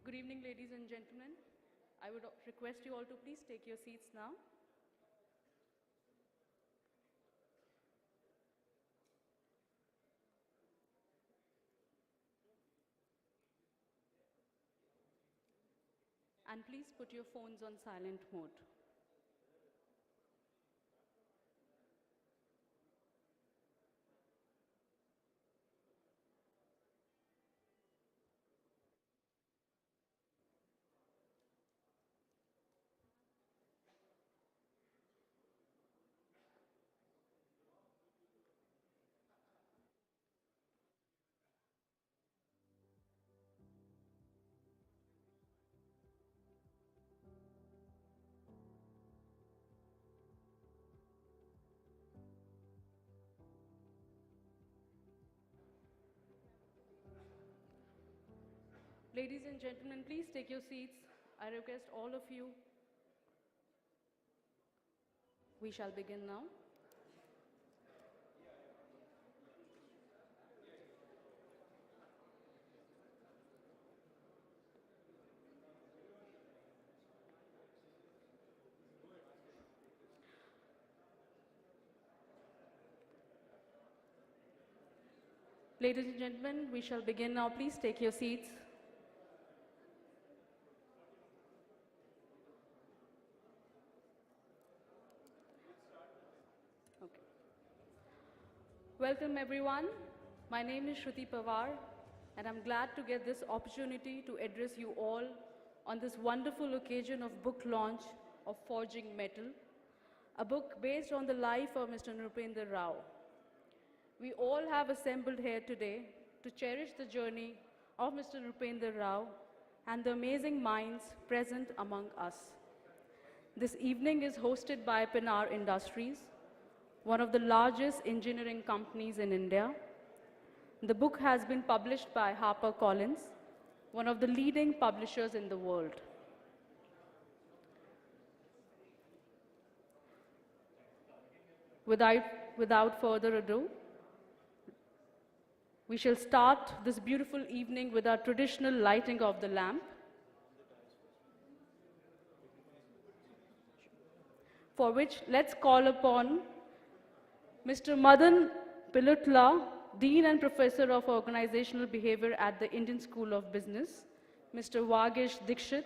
Good evening, ladies and gentlemen. I would request you all to please take your seats now. And please put your phones on silent mode. Ladies and gentlemen, please take your seats. I request all of you. We shall begin now. Ladies and gentlemen, we shall begin now. Please take your seats. Okay. Welcome everyone. My name is Shruti Pawar and I'm glad to get this opportunity to address you all on this wonderful occasion of book launch of Forging Mettle, a book based on the life of Mr. Nrupendra Rao. We all have assembled here today to cherish the journey of Mr. Nrupendra Rao and the amazing minds present among us. This evening is hosted by Pinar Industries, one of the largest engineering companies in India. The book has been published by HarperCollins, one of the leading publishers in the world. Without further ado, we shall start this beautiful evening with our traditional lighting of the lamp. For which, let's call upon Mr. Madan Pilutla, Dean and Professor of Organizational Behavior at the Indian School of Business, Mr. Vagesh Dikshit,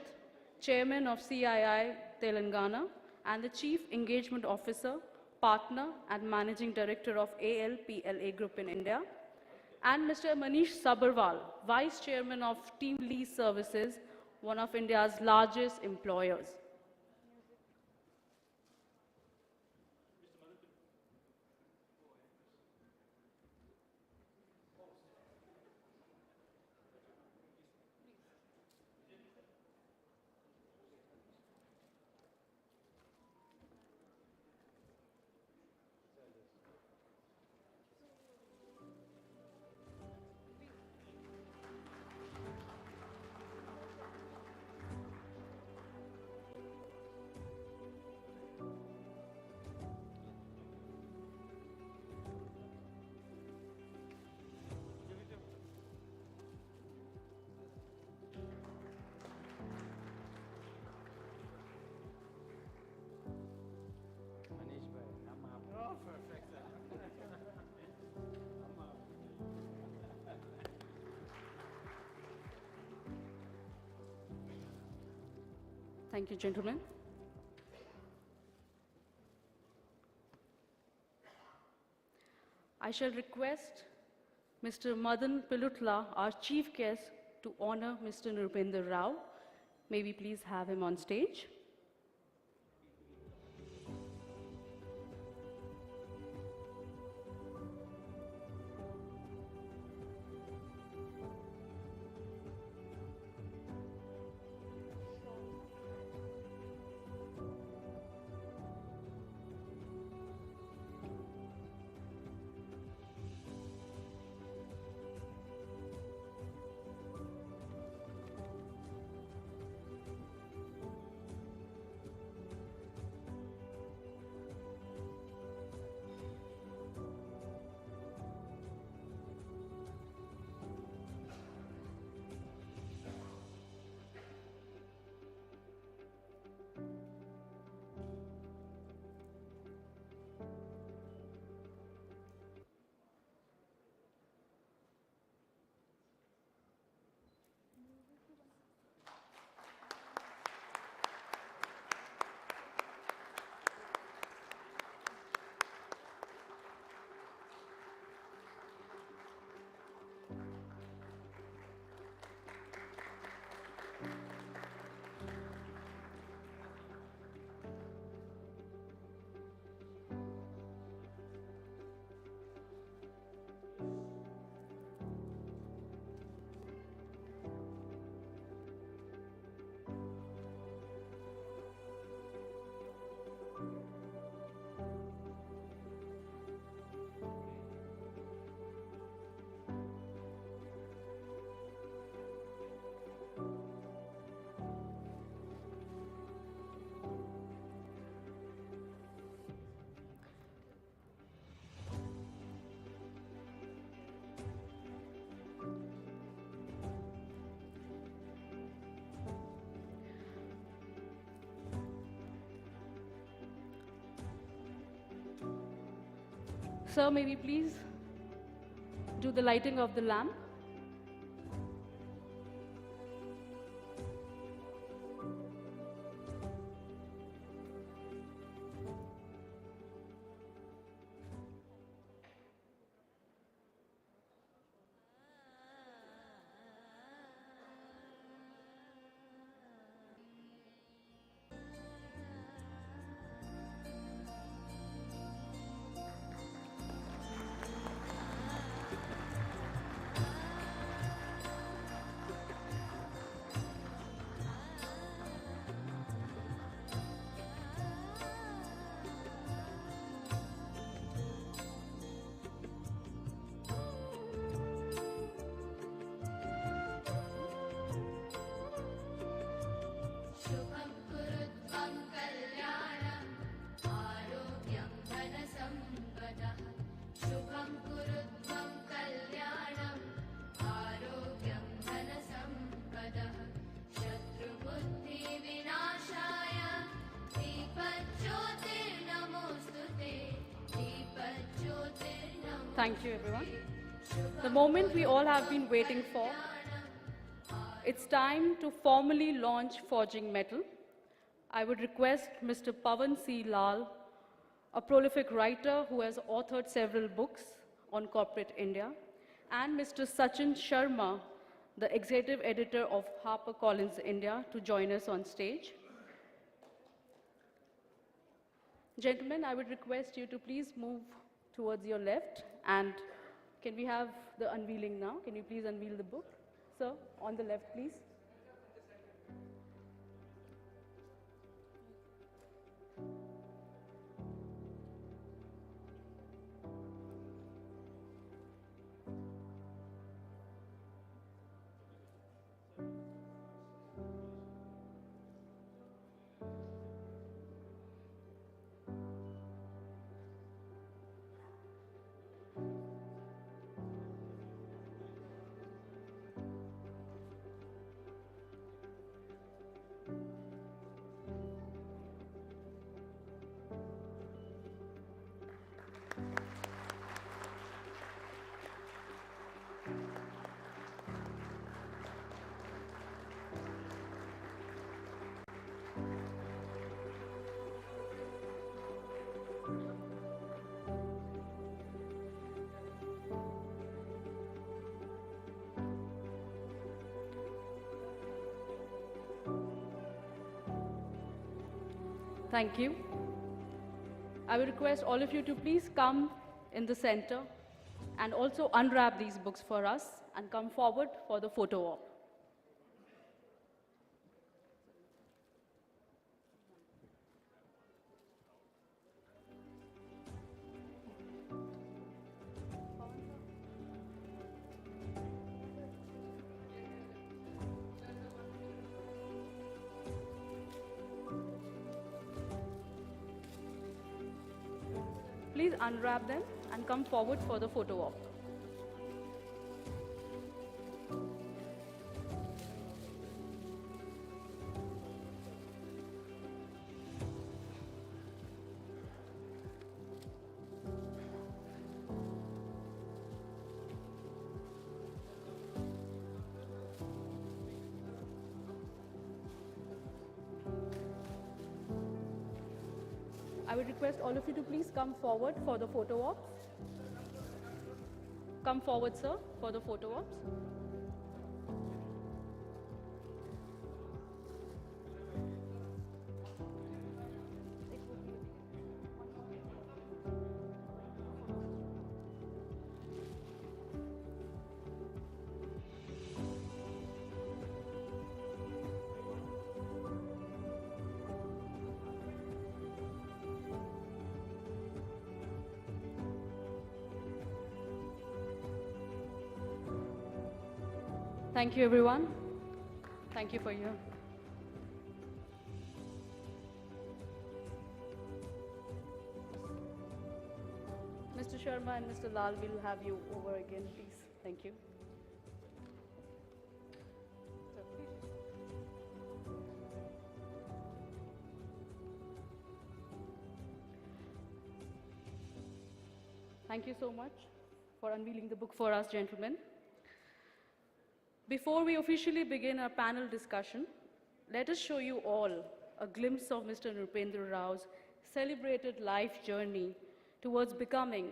Chairman of CII Telangana, and the Chief Engagement Officer, Partner and Managing Director of ALPLA Group in India, and Mr. Manish Sabharwal, Vice Chairman of Team Lease Services, one of India's largest employers. Thank you, gentlemen. I shall request Mr. Madan Pilutla, our chief guest, to honor Mr. Nrupendra Rao. May we please have him on stage. sir, may we please do the lighting of the lamp? शुभं कुरुत्वं कल्याणम् आरोग्यं धनसम्पदः शुभं कुरुत्वं कल्याणम् आरोग्यं धनसम्पदः शत्रुबुद्धिविनाशाय दीपज्योतिर्नमोऽस्तु ते दीपज्योतिर्नमोऽस्तु Thank you, everyone. The moment we all have been waiting for. It's time to formally launch Forging Mettle. I would request Mr. Pawan C. Lal, a prolific writer who has authored several books on corporate India, and Mr. Sachin Sharma, the executive editor of HarperCollins India, to join us on stage. Gentlemen, I would request you to please move towards your left, and can we have the unveiling now? Can you please unveil the book? Sir, on the left, please. Thank you. I would request all of you to please come in the center and also unwrap these books for us and come forward for the photo op. Please unwrap them and come forward for the photo op. I would request all of you to please come forward for the photo ops. Come forward, sir, for the photo ops. Thank you, everyone. Thank you for your. Mr. Sharma and Mr. Lal will have you over again, please. Thank you. Thank you so much for unveiling the book for us, gentlemen. Before we officially begin our panel discussion, let us show you all a glimpse of Mr. Nrupendra Rao's celebrated life journey towards becoming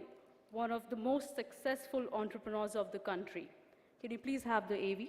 one of the most successful entrepreneurs of the country. Can you please have the AV?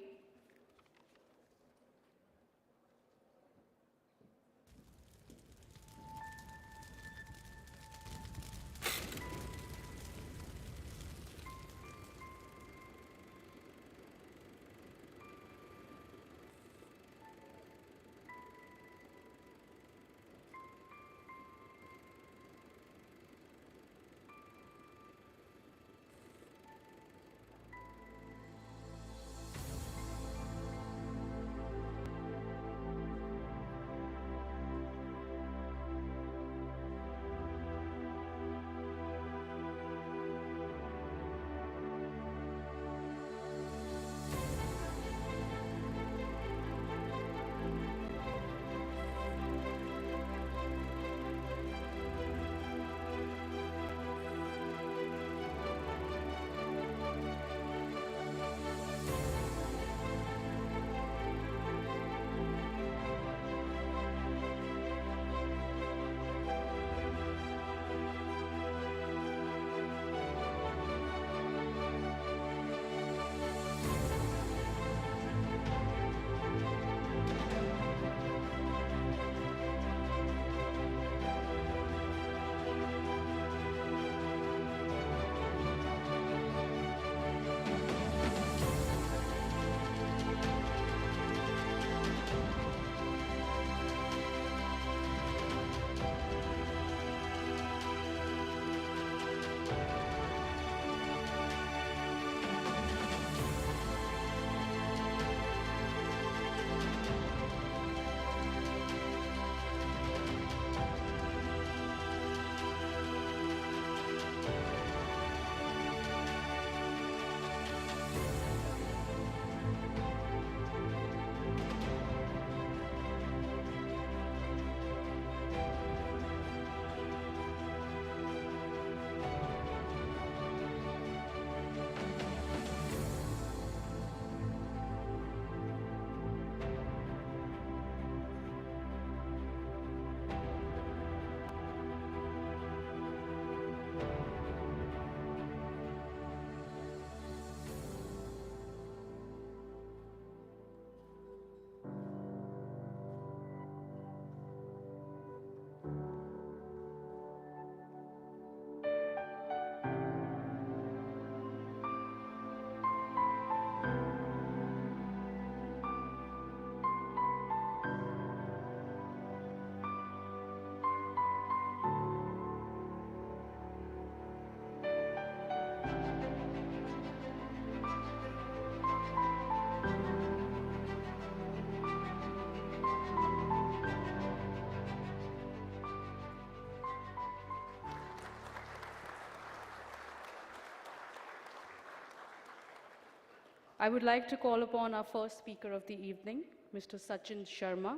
I would like to call upon our first speaker of the evening, Mr. Sachin Sharma.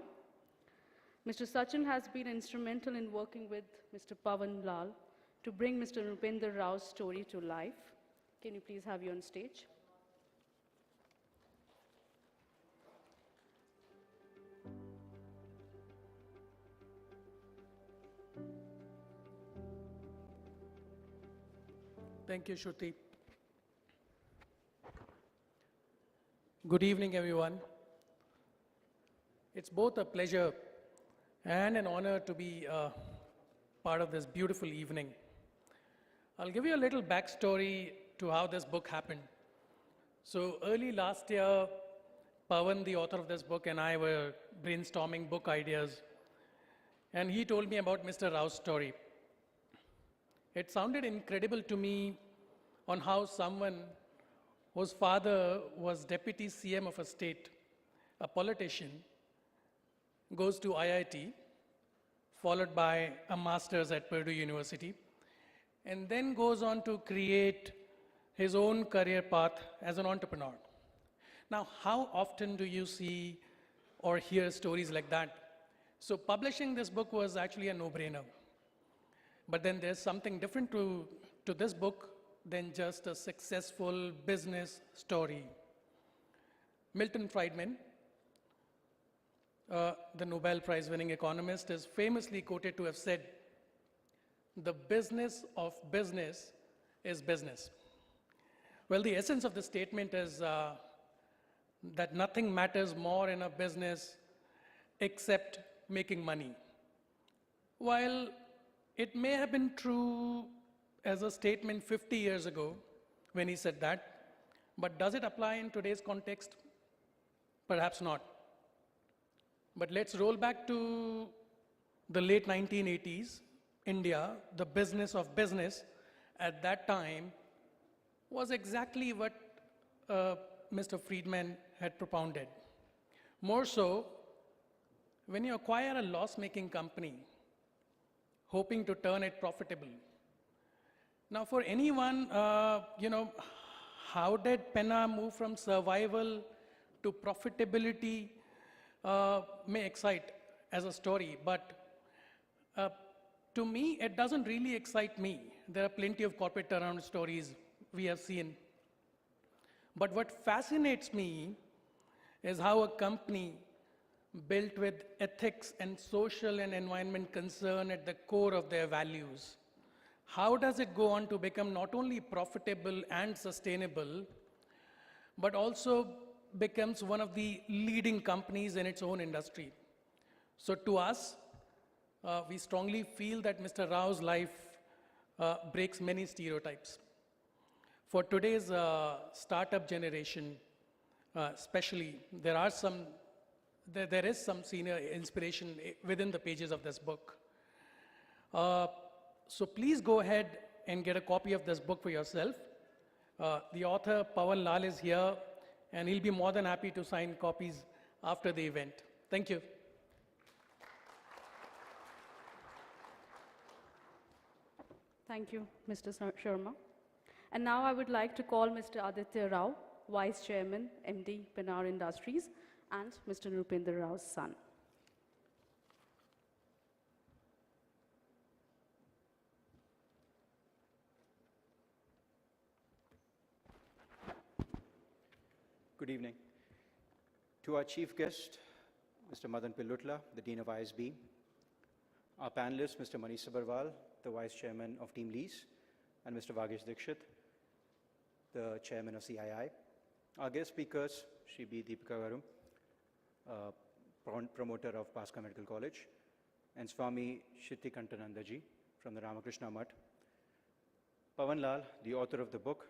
Mr. Sachin has been instrumental in working with Mr. Pavan Lal to bring Mr. Nrupendra Rao's story to life. Can you please have you on stage? Thank you, Shruti. Good evening, everyone. It's both a pleasure and an honor to be part of this beautiful evening. I'll give you a little backstory to how this book happened. So early last year, Pavan, the author of this book, and I were brainstorming book ideas, and he told me about Mr. Rao's story. It sounded incredible to me on how someone whose father was deputy CM of a state, a politician, goes to IIT, followed by a master's at Purdue University, and then goes on to create his own career path as an entrepreneur. Now, how often do you see or hear stories like that? So publishing this book was actually a no-brainer. But then there's something different to this book than just a successful business story. Milton Friedman, the Nobel Prize winning economist, is famously quoted to have said, "The business of business is business." Well, the essence of the statement is that nothing matters more in a business except making money. While it may have been true as a statement 50 years ago when he said that, but does it apply in today's context? Perhaps not. But let's roll back to the late 1980s. India, the business of business at that time was exactly what Mr. Friedman had propounded. More so, when you acquire a loss-making company, hoping to turn it profitable. Now, for anyone, how did Penna move from survival to profitability may excite as a story, but to me, it doesn't really excite me. There are plenty of corporate turnaround stories we have seen. But what fascinates me is how a company built with ethics and social and environment concern at the core of their values, how does it go on to become not only profitable and sustainable, but also becomes one of the leading companies in its own industry? So to us, we strongly feel that Mr. Rao's life breaks many stereotypes. For today's startup generation, especially, there is some senior inspiration within the pages of this book. So please go ahead and get a copy of this book for yourself. The author, Pawan Lal, is here, and he'll be more than happy to sign copies after the event. Thank you. Thank you, Mr. Sharma. And now I would like to call Mr. Aditya Rao, Vice Chairman, MD, Pennar Industries, and Mr. Nupender Rao's son. Good evening. To our chief guest, Mr. Madan Pillutla, the Dean of ISB, our panelists, Mr. Manish Sabarwal, the Vice Chairman of Team Lease, and Mr. Vagesh Dikshit, the Chairman of CII. Our guest speakers, Shri B. Deepika Garum, promoter of Bhaskar Medical College, and Swami Shittikantanandaji from the Ramakrishna Mutt, Pawan Lal, the author of the book,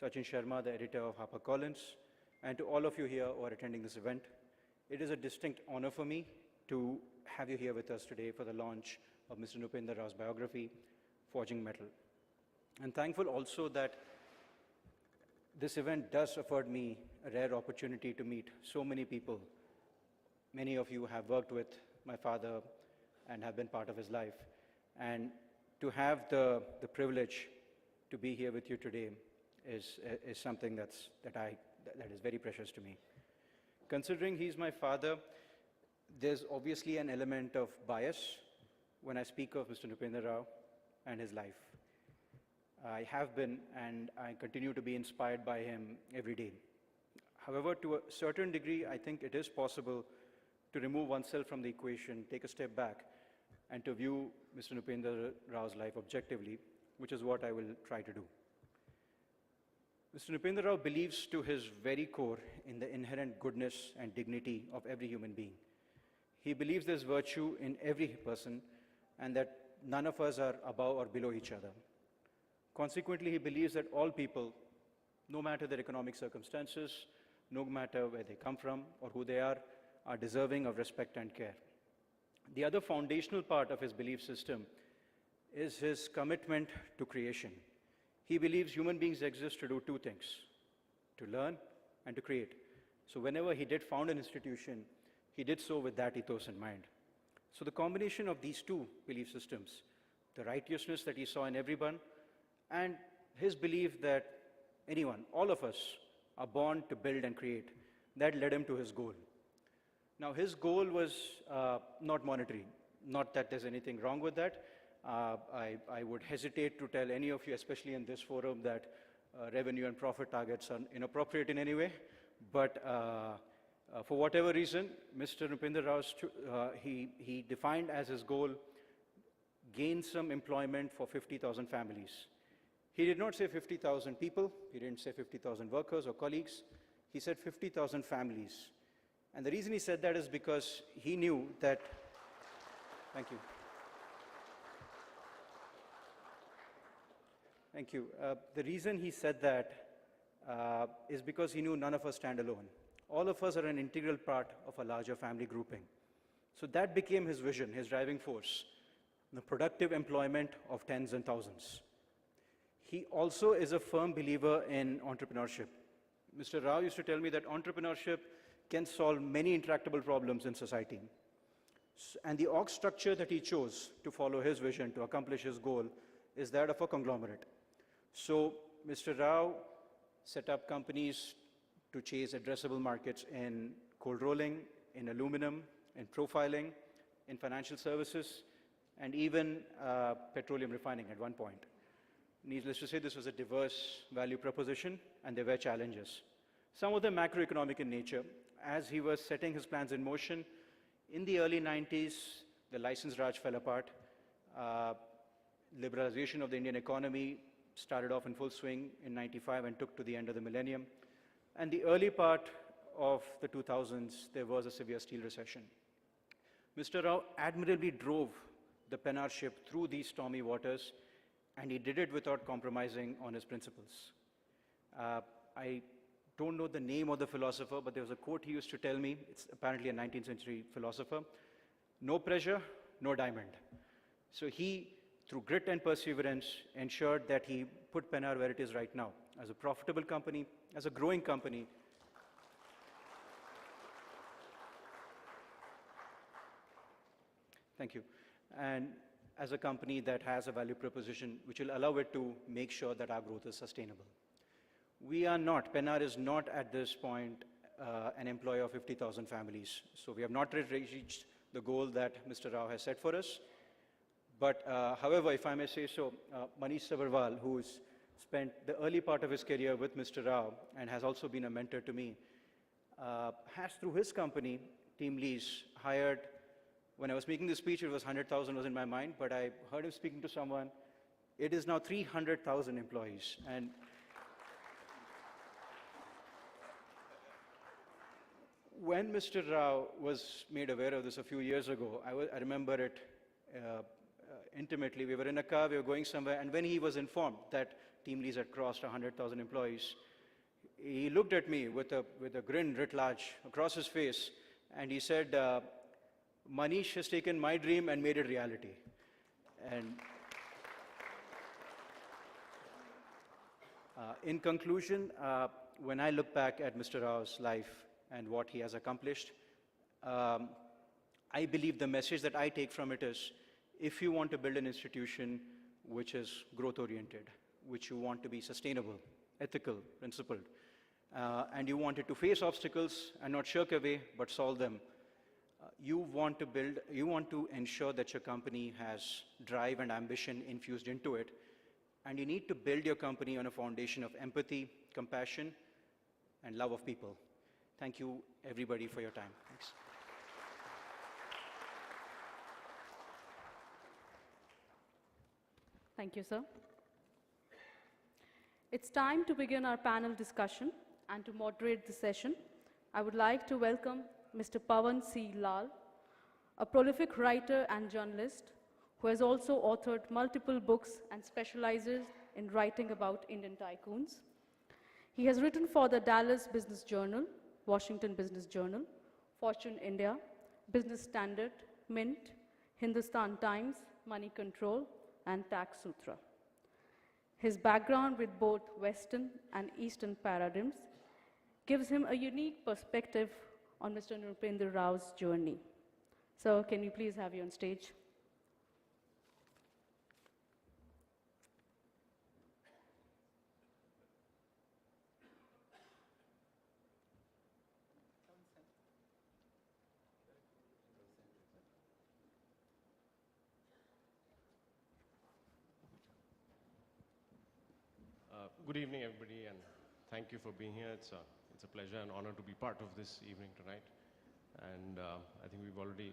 Sachin Sharma, the editor of HarperCollins, and to all of you here who are attending this event, it is a distinct honor for me to have you here with us today for the launch of Mr. Nupender Rao's biography, Forging Mettle. And thankful also that this event does afford me a rare opportunity to meet so many people. Many of you have worked with my father and have been part of his life. And to have the privilege to be here with you today is something that is very precious to me. Considering he's my father, there's obviously an element of bias when I speak of Mr. Nupender Rao and his life. I have been and I continue to be inspired by him every day. However, to a certain degree, I think it is possible to remove oneself from the equation, take a step back, and to view Mr. Nupender Rao's life objectively, which is what I will try to do. Mr. Nupender Rao believes to his very core in the inherent goodness and dignity of every human being. He believes there's virtue in every person and that none of us are above or below each other. Consequently, he believes that all people, no matter their economic circumstances, no matter where they come from or who they are deserving of respect and care. The other foundational part of his belief system is his commitment to creation. He believes human beings exist to do two things, to learn and to create. So whenever he did found an institution, he did so with that ethos in mind. So the combination of these two belief systems, the righteousness that he saw in everyone, and his belief that anyone, all of us, are born to build and create, that led him to his goal. Now, his goal was not monetary. Not that there's anything wrong with that, I would hesitate to tell any of you, especially in this forum, that revenue and profit targets are inappropriate in any way. But for whatever reason, Mr. Nupender Rao, he defined as his goal, gain some employment for 50,000 families. He did not say 50,000 people, he didn't say 50,000 workers or colleagues, he said 50,000 families. And the reason he said that is because he knew that, thank you. Thank you. The reason he said that is because he knew none of us stand alone. All of us are an integral part of a larger family grouping. So that became his vision, his driving force, the productive employment of tens and thousands. He also is a firm believer in entrepreneurship. Mr. Rao used to tell me that entrepreneurship can solve many intractable problems in society. And the org structure that he chose to follow his vision, to accomplish his goal, is that of a conglomerate. So Mr. Rao set up companies to chase addressable markets in cold rolling, in aluminum, in profiling, in financial services, and even petroleum refining at one point. Needless to say, this was a diverse value proposition, and there were challenges. Some of them macroeconomic in nature. As he was setting his plans in motion, in the early 90s, the license Raj fell apart. Liberalization of the Indian economy started off in full swing in 95 and took to the end of the millennium. And the early part of the 2000s, there was a severe steel recession. Mr. Rao admirably drove the Pennar ship through these stormy waters, and he did it without compromising on his principles. I don't know the name of the philosopher, but there was a quote he used to tell me. It's apparently a 19th century philosopher. No pressure, no diamond. So he, through grit and perseverance, ensured that he put Pennar where it is right now, as a profitable company, as a growing company. Thank you. And as a company that has a value proposition which will allow it to make sure that our growth is sustainable. We are not, Pennar is not at this point an employer of 50,000 families. So we have not reached the goal that Mr. Rao has set for us. But however, if I may say so, Manish Sabharwal, who's spent the early part of his career with Mr. Rao and has also been a mentor to me, has through his company, Team Lease, hired. When I was making this speech, it was 100,000 was in my mind, but I heard him speaking to someone. It is now 300,000 employees. And when Mr. Rao was made aware of this a few years ago, I remember it intimately. We were in a car, we were going somewhere, and when he was informed that Team Lease had crossed 100,000 employees, he looked at me with a grin writ large across his face, and he said, Manish has taken my dream and made it reality. And in conclusion, when I look back at Mr. Rao's life and what he has accomplished, I believe the message that I take from it is, if you want to build an institution which is growth-oriented, which you want to be sustainable, ethical, principled, and you want it to face obstacles and not shirk away, but solve them, you want to ensure that your company has drive and ambition infused into it, and you need to build your company on a foundation of empathy, compassion, and love of people. Thank you, everybody, for your time. Thanks. Thank you, sir. It's time to begin our panel discussion, and to moderate the session, I would like to welcome Mr. Pawan C. Lal, a prolific writer and journalist who has also authored multiple books and specializes in writing about Indian tycoons. He has written for the Dallas Business Journal, Washington Business Journal, Fortune India, Business Standard, Mint, Hindustan Times, Money Control, and Tax Sutra. His background with both Western and Eastern paradigms gives him a unique perspective on Mr. Nupender Rao's journey. So can we please have you on stage? Good evening, everybody, and thank you for being here. It's a pleasure and honor to be part of this evening tonight. And I think we've already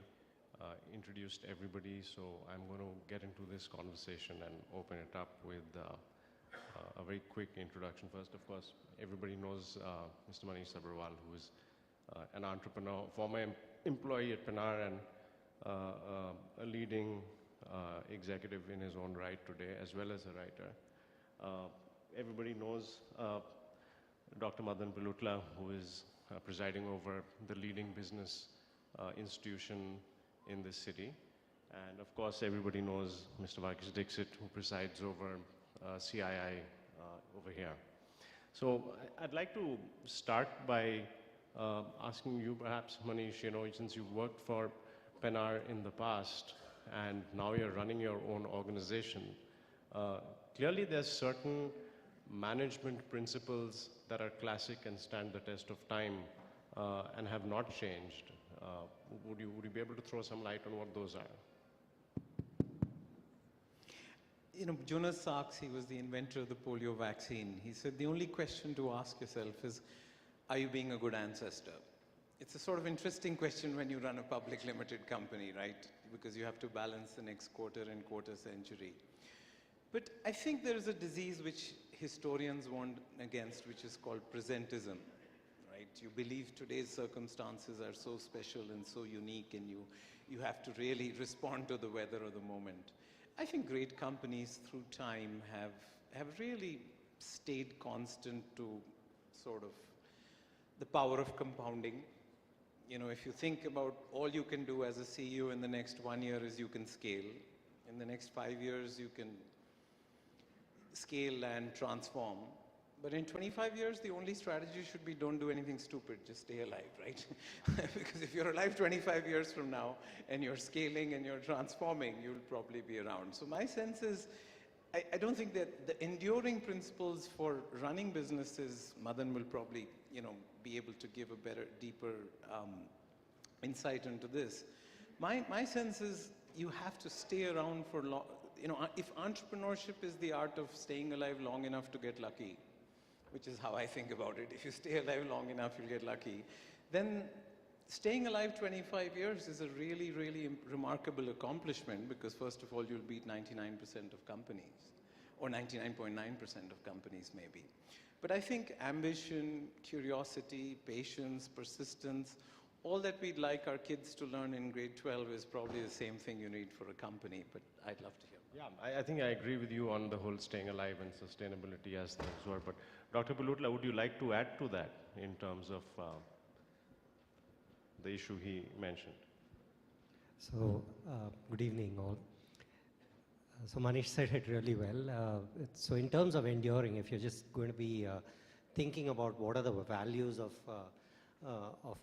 introduced everybody, so I'm going to get into this conversation and open it up with a very quick introduction. First, of course, everybody knows Mr. Manish Sabharwal, who is an entrepreneur, former employee at Pinar, and a leading executive in his own right today, as well as a writer. Everybody knows Dr. Madan Palutla, who is presiding over the leading business institution in this city. And of course, everybody knows Mr. Varghese Dixit, who presides over CII over here. So I'd like to start by asking you perhaps, Manish, since you've worked for Penar in the past and now you're running your own organization, clearly there's certain management principles that are classic and stand the test of time and have not changed. Would you be able to throw some light on what those are? Jonas Salks, he was the inventor of the polio vaccine. He said the only question to ask yourself is, are you being a good ancestor? It's a sort of interesting question when you run a public limited company, right? Because you have to balance the next quarter and quarter century. But I think there is a disease which historians warn against, which is called presentism, right? You believe today's circumstances are so special and so unique, and you have to really respond to the weather of the moment. I think great companies through time have really stayed constant to sort of the power of compounding. If you think about all you can do as a CEO in the next 1 year is you can scale. In the next 5 years, you can scale and transform. But in 25 years, the only strategy should be don't do anything stupid, just stay alive, right? Because if you're alive 25 years from now and you're scaling and you're transforming, you'll probably be around. So my sense is, I don't think that the enduring principles for running businesses, Madan will probably, be able to give a better, deeper insight into this. My sense is you have to stay around for long. If entrepreneurship is the art of staying alive long enough to get lucky, which is how I think about it, if you stay alive long enough, you'll get lucky, then staying alive 25 years is a really, really remarkable accomplishment, because first of all, you'll beat 99% of companies, or 99.9% of companies maybe. But I think ambition, curiosity, patience, persistence, all that we'd like our kids to learn in grade 12 is probably the same thing you need for a company, but I'd love to hear. Yeah, I think I agree with you on the whole staying alive and sustainability as things were. But Dr. Palutla, would you like to add to that in terms of the issue he mentioned? So, good evening all. So Manish said it really well. So in terms of enduring, if you're just going to be thinking about what are the values of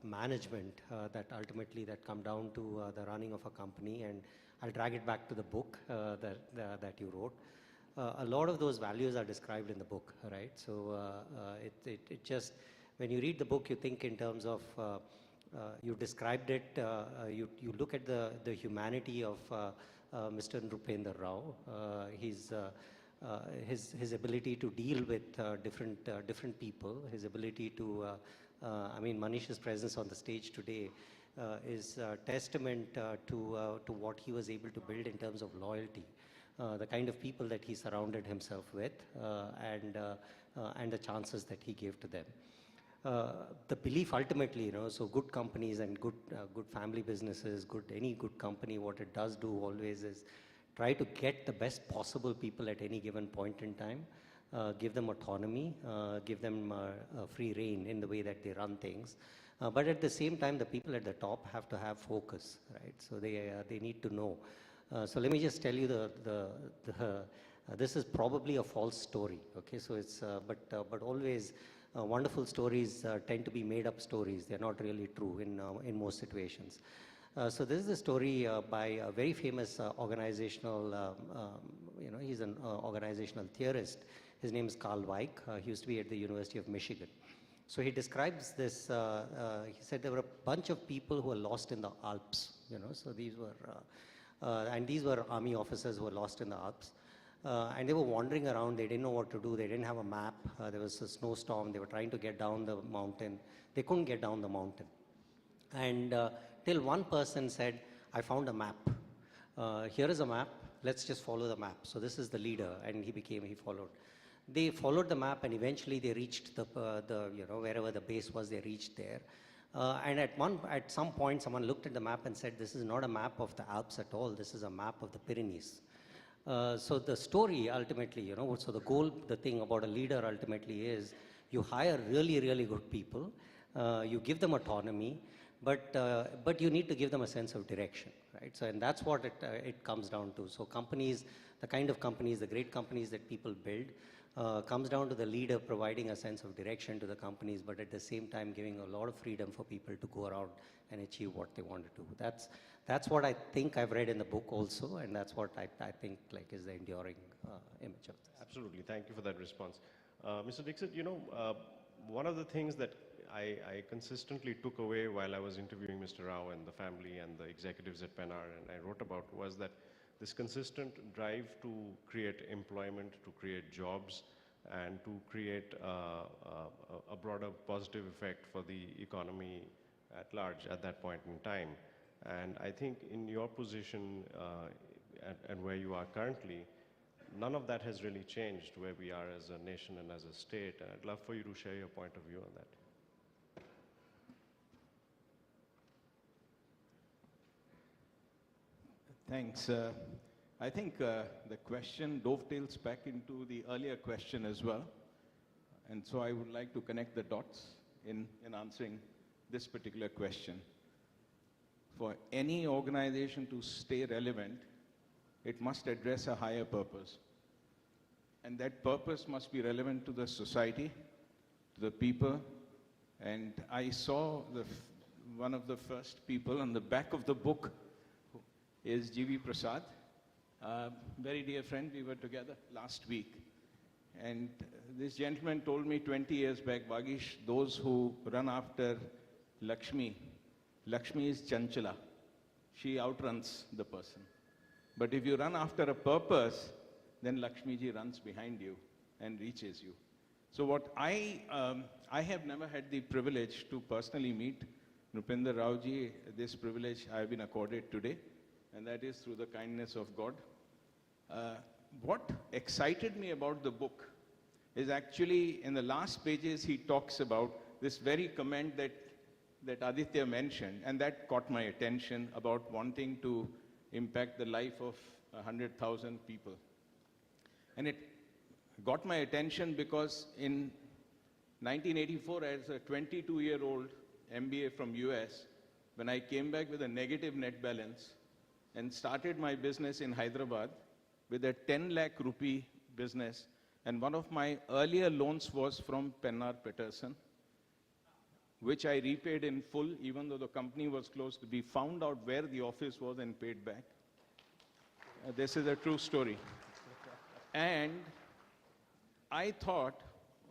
management that ultimately that come down to the running of a company, and I'll drag it back to the book that you wrote. A lot of those values are described in the book, right? So it just, when you read the book, you think in terms of, you described it, you look at the humanity of Mr. Nrupender Rao, his ability to deal with different people, his ability to, Manish's presence on the stage today is a testament to what he was able to build in terms of loyalty, the kind of people that he surrounded himself with, and the chances that he gave to them. The belief ultimately, so good companies and good family businesses, any good company, what it does do always is try to get the best possible people at any given point in time, give them autonomy, give them free rein in the way that they run things. But at the same time, the people at the top have to have focus, right? So they need to know. So let me just tell you this is probably a false story, okay? So it's, but always, wonderful stories tend to be made up stories. They're not really true in most situations. So this is a story by a very famous organizational, he's an organizational theorist. His name is Carl Weick. He used to be at the University of Michigan. So he describes this, he said there were a bunch of people who were lost in the Alps, so these were, and these were army officers who were lost in the Alps. and they were wandering around. They didn't know what to do. They didn't have a map. There was a snowstorm. They were trying to get down the mountain. They couldn't get down the mountain. And till one person said, I found a map. Here is a map. Let's just follow the map. So this is the leader, and he followed. They followed the map, and eventually they reached the wherever the base was, they reached there. And at some point, someone looked at the map and said, this is not a map of the Alps at all. This is a map of the Pyrenees. So the story ultimately, so the goal, the thing about a leader ultimately is you hire really, really good people. You give them autonomy, but you need to give them a sense of direction, right? So, and that's what it comes down to. So companies, the kind of companies, the great companies that people build, comes down to the leader providing a sense of direction to the companies, but at the same time giving a lot of freedom for people to go around and achieve what they want to do. That's what I think I've read in the book also, and that's what I think like is the enduring image of this. Absolutely. Thank you for that response. Mr. Dixit, one of the things that I consistently took away while I was interviewing Mr. Rao and the family and the executives at Pennar, and I wrote about, was that this consistent drive to create employment, to create jobs, and to create a broader positive effect for the economy at large at that point in time. And I think in your position and where you are currently, none of that has really changed where we are as a nation and as a state. And I'd love for you to share your point of view on that. Thanks. I think the question dovetails back into the earlier question as well. And so I would like to connect the dots in answering this particular question. For any organization to stay relevant, it must address a higher purpose. And that purpose must be relevant to the society, to the people. And I saw one of the first people on the back of the book is G.V. Prasad. Very dear friend, we were together last week. And this gentleman told me 20 years back, Vagish, those who run after Lakshmi is Chanchala. She outruns the person. But if you run after a purpose, then Lakshmi ji runs behind you and reaches you. So what I have never had the privilege to personally meet Nrupinder Rao ji. This privilege I have been accorded today, and that is through the kindness of God. What excited me about the book is actually in the last pages he talks about this very comment that Aditya mentioned, and that caught my attention about wanting to impact the life of 100,000 people. And it got my attention because in 1984, as a 22-year-old MBA from US, when I came back with a negative net balance and started my business in Hyderabad with a 10 lakh rupee business, and one of my earlier loans was from Pennar Peterson, which I repaid in full, even though the company was closed. We found out where the office was and paid back. This is a true story. And I thought,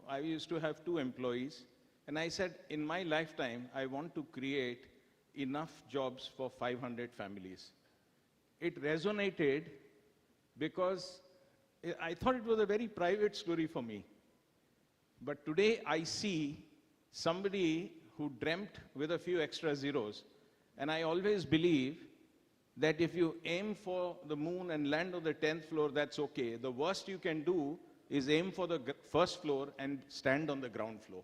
I used to have 2 employees, and I said, in my lifetime, I want to create enough jobs for 500 families. It resonated because I thought it was a very private story for me. But today I see somebody who dreamt with a few extra zeros. And I always believe that if you aim for the moon and land on the 10th floor, that's okay. The worst you can do is aim for the first floor and stand on the ground floor.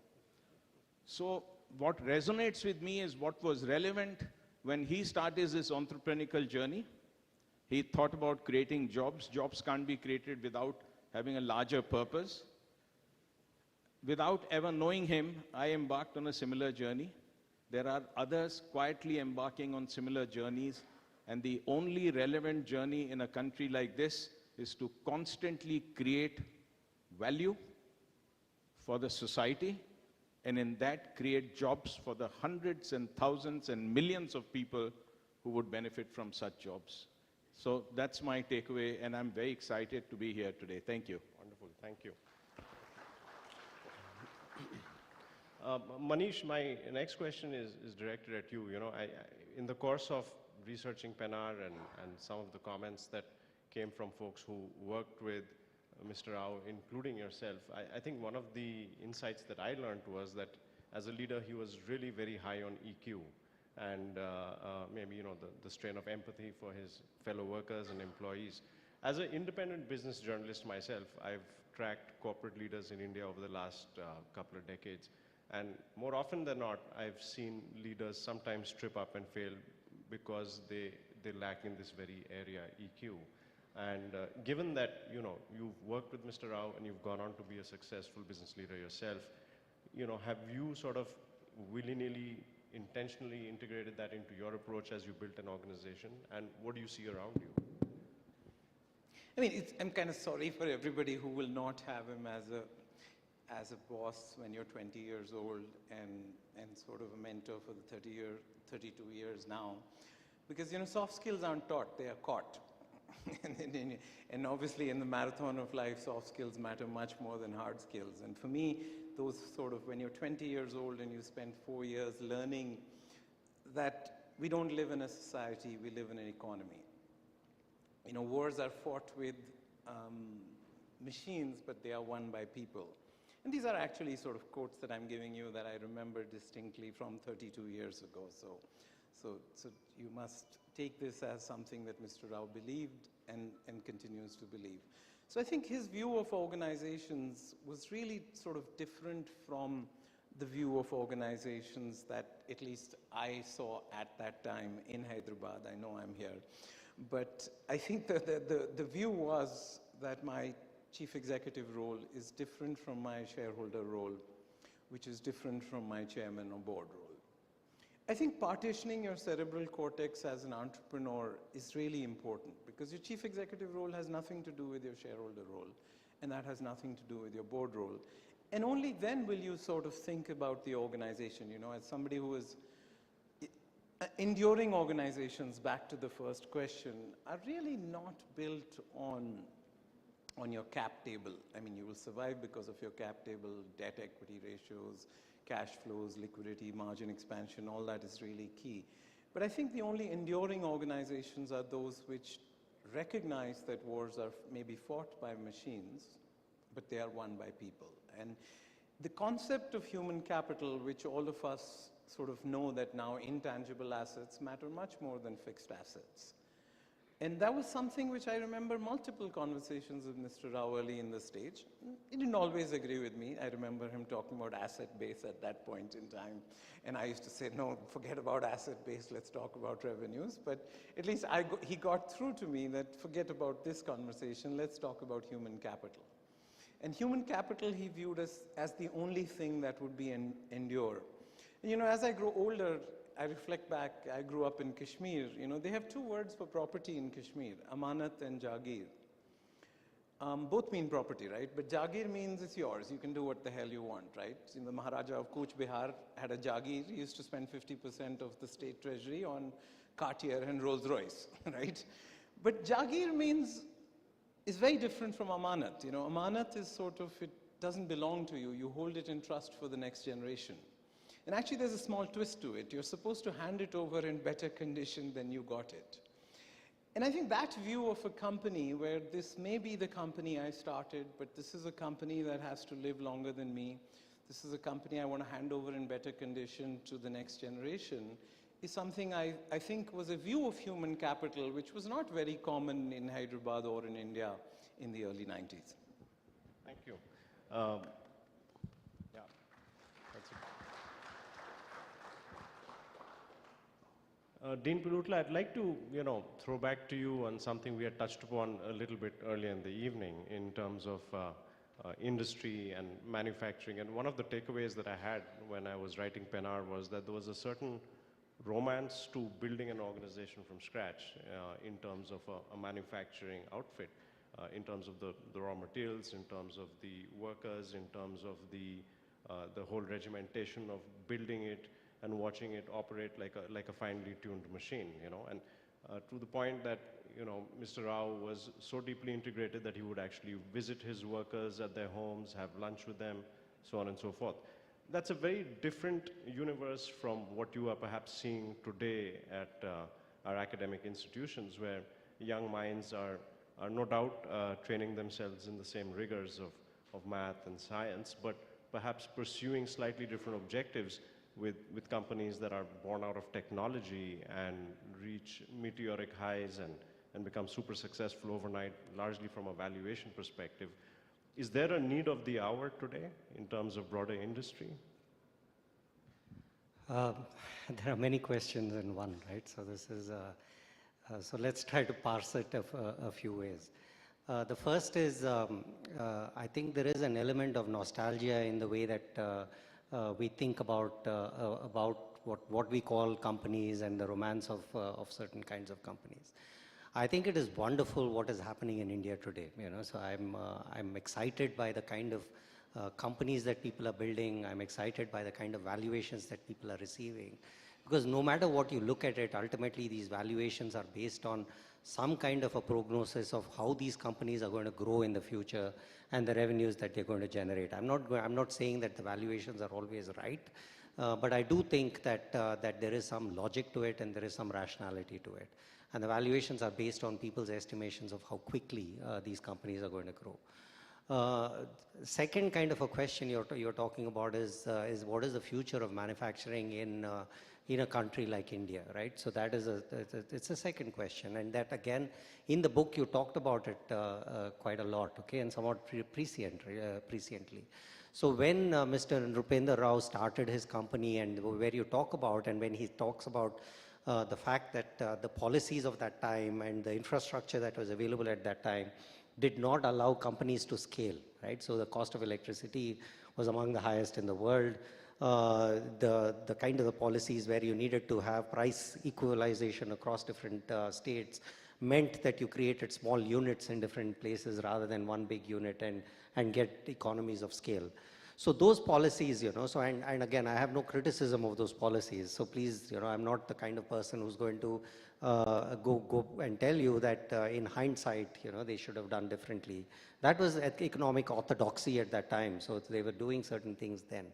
So what resonates with me is what was relevant when he started his entrepreneurial journey. He thought about creating jobs. Jobs can't be created without having a larger purpose. Without ever knowing him, I embarked on a similar journey. There are others quietly embarking on similar journeys. And the only relevant journey in a country like this is to constantly create value for the society, and in that create jobs for the hundreds and thousands and millions of people who would benefit from such jobs. So that's my takeaway, and I'm very excited to be here today. Thank you. Wonderful. Thank you. Manish, my next question is directed at you. In the course of researching Pennar and some of the comments that came from folks who worked with Mr. Rao, including yourself, I think one of the insights that I learned was that as a leader, he was really very high on EQ and maybe, the strain of empathy for his fellow workers and employees. As an independent business journalist myself, I've tracked corporate leaders in India over the last couple of decades. And more often than not, I've seen leaders sometimes trip up and fail because they lack in this very area, EQ. And given that, you've worked with Mr. Rao and you've gone on to be a successful business leader yourself, have you sort of willy-nilly, intentionally integrated that into your approach as you built an organization? And what do you see around you? I mean, I'm kind of sorry for everybody who will not have him as a boss when you're 20 years old and sort of a mentor for the 32 years now. Because, soft skills aren't taught, they are caught. And obviously in the marathon of life, soft skills matter much more than hard skills. And for me, those sort of, when you're 20 years old and you spend 4 years learning that we don't live in a society, we live in an economy. Wars are fought with machines, but they are won by people. And these are actually sort of quotes that I'm giving you that I remember distinctly from 32 years ago. So you must take this as something that Mr. Rao believed and continues to believe. So I think his view of organizations was really sort of different from the view of organizations that at least I saw at that time in Hyderabad. I know I'm here. But I think that the view was that my chief executive role is different from my shareholder role, which is different from my chairman or board role. I think partitioning your cerebral cortex as an entrepreneur is really important because your chief executive role has nothing to do with your shareholder role, and that has nothing to do with your board role. And only then will you sort of think about the organization, as somebody who is enduring organizations, back to the first question, are really not built on your cap table. I mean, you will survive because of your cap table, debt equity ratios, cash flows, liquidity, margin expansion, all that is really key. But I think the only enduring organizations are those which recognize that wars are maybe fought by machines, but they are won by people. And the concept of human capital, which all of us sort of know that now intangible assets matter much more than fixed assets. And that was something which I remember multiple conversations with Mr. Rao early in the stage. He didn't always agree with me. I remember him talking about asset base at that point in time. And I used to say, no, forget about asset base, let's talk about revenues. But at least he got through to me that forget about this conversation, let's talk about human capital. And human capital he viewed as the only thing that would be endure. As I grow older, I reflect back, I grew up in Kashmir. They have two words for property in Kashmir, amanat and jagir. Both mean property, right? But jagir means it's yours. You can do what the hell you want, right? The Maharaja of Cooch Behar had a jagir. He used to spend 50% of the state treasury on Cartier and Rolls Royce, right? But jagir is very different from amanat. Amanat is sort of, it doesn't belong to you. You hold it in trust for the next generation. And actually, there's a small twist to it. You're supposed to hand it over in better condition than you got it. And I think that view of a company where this may be the company I started, but this is a company that has to live longer than me, this is a company I want to hand over in better condition to the next generation, is something I think was a view of human capital which was not very common in Hyderabad or in India in the early 90s. Thank you. Dean Pilutla, I'd like to, throw back to you on something we had touched upon a little bit earlier in the evening in terms of industry and manufacturing. And one of the takeaways that I had when I was writing Penar was that there was a certain romance to building an organization from scratch in terms of a manufacturing outfit, in terms of the raw materials, in terms of the workers, in terms of the whole regimentation of building it and watching it operate like a finely tuned machine, and to the point that, Mr. Rao was so deeply integrated that he would actually visit his workers at their homes, have lunch with them, so on and so forth. That's a very different universe from what you are perhaps seeing today at our academic institutions, where young minds are are no doubt training themselves in the same rigors of math and science, but perhaps pursuing slightly different objectives with companies that are born out of technology and reach meteoric highs and become super successful overnight, largely from a valuation perspective. Is there a need of the hour today in terms of broader industry? There are many questions in one, right? So this is, so let's try to parse it a few ways. The first is, I think there is an element of nostalgia in the way that we think about what we call companies and the romance of certain kinds of companies. I think it is wonderful what is happening in India today. So I'm excited by the kind of companies that people are building. I'm excited by the kind of valuations that people are receiving. Because no matter what you look at it, ultimately these valuations are based on some kind of a prognosis of how these companies are going to grow in the future and the revenues that they're going to generate. I'm not saying that the valuations are always right, but I do think that there is some logic to it and there is some rationality to it. And the valuations are based on people's estimations of how quickly these companies are going to grow. Second kind of a question you're talking about is what is the future of manufacturing in a country like India, right? So that is it's a second question, and that again in the book you talked about it quite a lot, okay, and somewhat presciently. So when Mr. Nrupender Rao started his company, and where you talk about, and when he talks about the fact that the policies of that time and the infrastructure that was available at that time did not allow companies to scale, right? So the cost of electricity was among the highest in the world. The kind of the policies where you needed to have price equalization across different states meant that you created small units in different places rather than one big unit and get economies of scale. So those policies, so and again, I have no criticism of those policies. So please, I'm not the kind of person who's going to go and tell you that in hindsight, they should have done differently. That was economic orthodoxy at that time. So they were doing certain things then.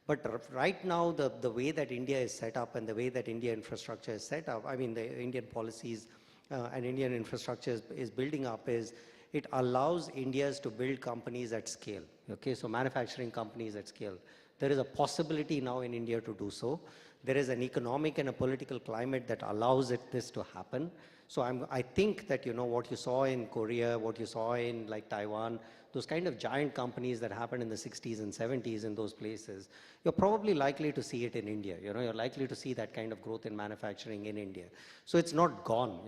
But right now, the way that India is set up and the way that India infrastructure is set up, I mean, the Indian policies and Indian infrastructure is building up is, it allows Indians to build companies at scale, okay? So manufacturing companies at scale. There is a possibility now in India to do so. There is an economic and a political climate that allows this to happen. So I think that, what you saw in Korea, what you saw in like Taiwan, those kind of giant companies that happened in the 60s and 70s in those places, you're probably likely to see it in India. You're likely to see that kind of growth in manufacturing in India. So it's not gone,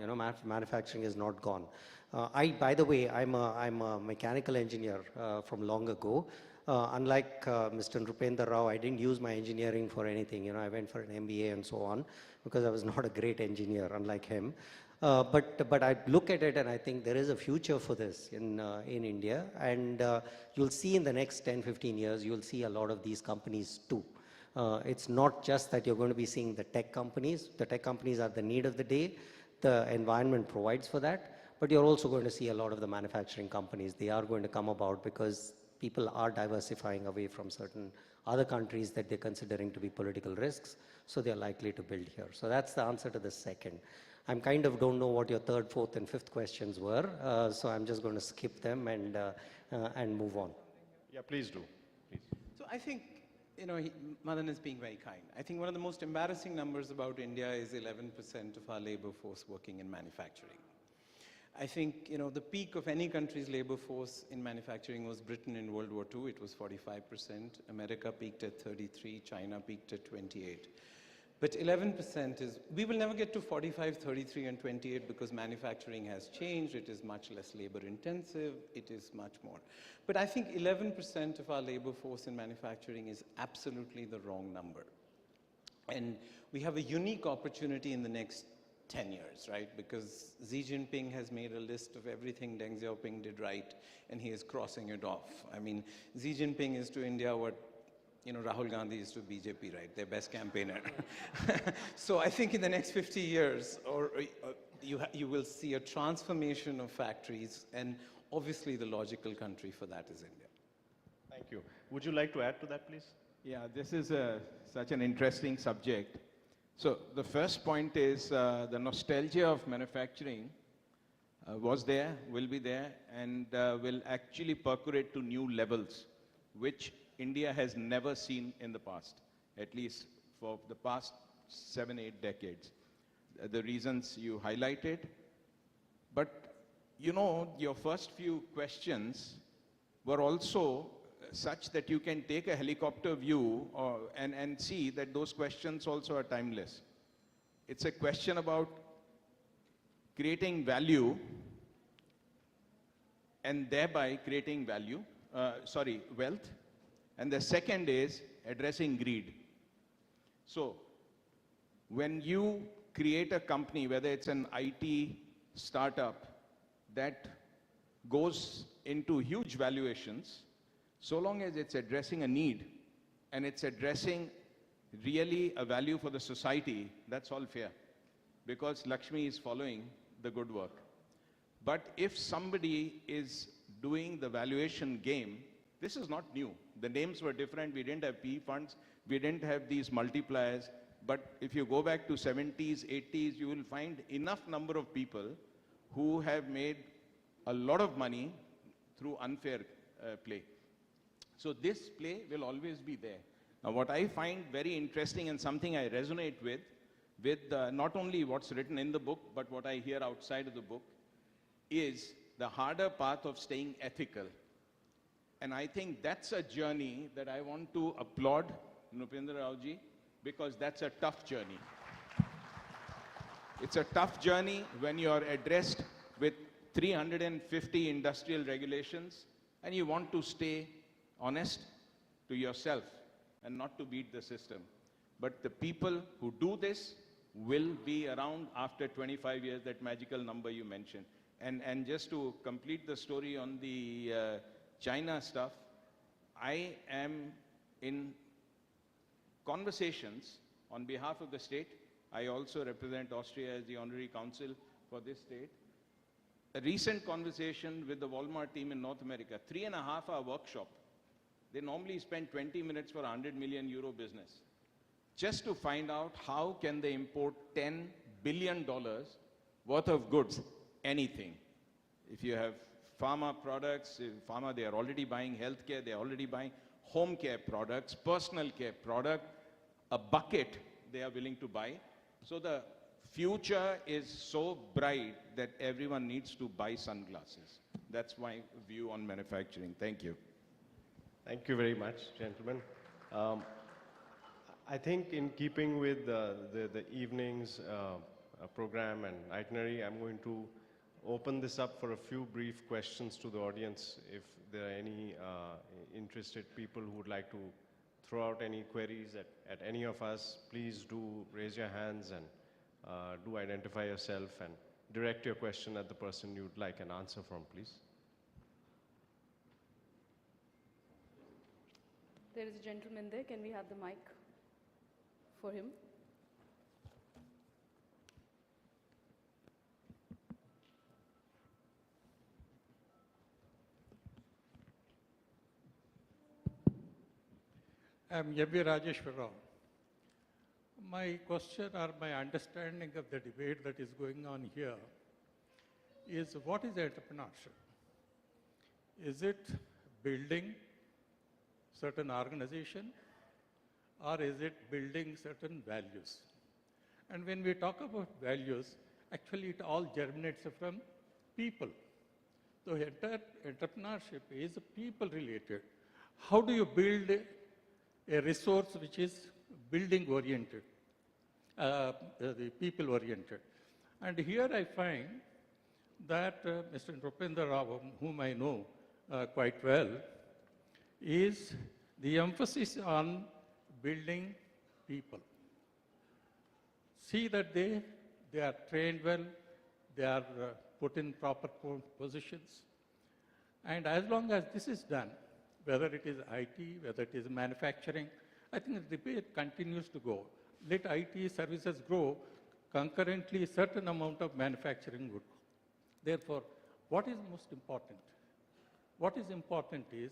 manufacturing is not gone. By the way, I'm a mechanical engineer from long ago. Unlike Mr. Nrupender Rao, I didn't use my engineering for anything. I went for an MBA and so on because I was not a great engineer, unlike him. But I look at it and I think there is a future for this in India. And you'll see in the next 10, 15 years, you'll see a lot of these companies too. It's not just that you're going to be seeing the tech companies. The tech companies are the need of the day. The environment provides for that. But you're also going to see a lot of the manufacturing companies. They are going to come about because people are diversifying away from certain other countries that they're considering to be political risks. So they're likely to build here. So that's the answer to the second. I kind of don't know what your third, fourth, and fifth questions were. So I'm just going to skip them and move on. Yeah, please do. Please. So I think, Madan is being very kind. I think one of the most embarrassing numbers about India is 11% of our labor force working in manufacturing. I think, the peak of any country's labor force in manufacturing was Britain in World War II. It was 45%. America peaked at 33. China peaked at 28. But 11% is, we will never get to 45, 33, and 28 because manufacturing has changed. It is much less labor intensive. It is much more. But I think 11% of our labor force in manufacturing is absolutely the wrong number. And we have a unique opportunity in the next 10 years, right? Because Xi Jinping has made a list of everything Deng Xiaoping did right, and he is crossing it off. I mean, Xi Jinping is to India what, Rahul Gandhi is to BJP, right? Their best campaigner. So I think in the next 50 years, you will see a transformation of factories, and obviously the logical country for that is India. Thank you. Would you like to add to that, please? Yeah, this is such an interesting subject. So the first point is the nostalgia of manufacturing was there, will be there, and will actually percolate to new levels, which India has never seen in the past, at least for the past 7, 8 decades. The reasons you highlighted, but you know, your first few questions were also such that you can take a helicopter view and see that those questions also are timeless. It's a question about creating value and thereby creating wealth. And the second is addressing greed. So when you create a company, whether it's an IT startup that goes into huge valuations, so long as it's addressing a need and it's addressing really a value for the society, that's all fair, because Lakshmi is following the good work. But if somebody is doing the valuation game, this is not new. The names were different. We didn't have PE funds. We didn't have these multipliers. But if you go back to 70s, 80s, you will find enough number of people who have made a lot of money through unfair play. So this play will always be there. Now, what I find very interesting and something I resonate with not only what's written in the book, but what I hear outside of the book, is the harder path of staying ethical. And I think that's a journey that I want to applaud Nupendra Raoji, because that's a tough journey. It's a tough journey when you're addressed with 350 industrial regulations and you want to stay honest to yourself and not to beat the system. But the people who do this will be around after 25 years, that magical number you mentioned. And just to complete the story on the China stuff, I am in conversations on behalf of the state. I also represent Austria as the honorary counsel for this state. A recent conversation with the Walmart team in North America, 3.5-hour workshop. They normally spend 20 minutes for a €100 million business, just to find out how can they import $10 billion worth of goods, anything. If you have pharma products, pharma, they are already buying healthcare, they are already buying home care products, personal care product, a bucket they are willing to buy. So the future is so bright that everyone needs to buy sunglasses. That's my view on manufacturing. Thank you. Thank you very much, gentlemen. I think in keeping with the evening's program and itinerary, I'm going to open this up for a few brief questions to the audience. If there are any interested people who would like to throw out any queries at any of us, please do raise your hands and do identify yourself and direct your question at the person you'd like an answer from, please. There is a gentleman there. Can we have the mic for him? I'm Yabbi Rajeshwar Rao. My question or my understanding of the debate that is going on here is, what is entrepreneurship? Is it building certain organization, or is it building certain values? And when we talk about values, actually it all germinates from people. So entrepreneurship is people related. How do you build a resource which is building oriented, the people oriented? And here I find that Mr. Nupendra Rao, whom I know quite well, is the emphasis on building people. See that they are trained well, they are put in proper positions. And as long as this is done, whether it is IT, whether it is manufacturing, I think the debate continues to go. Let IT services grow, concurrently certain amount of manufacturing would go. Therefore, what is most important? What is important is,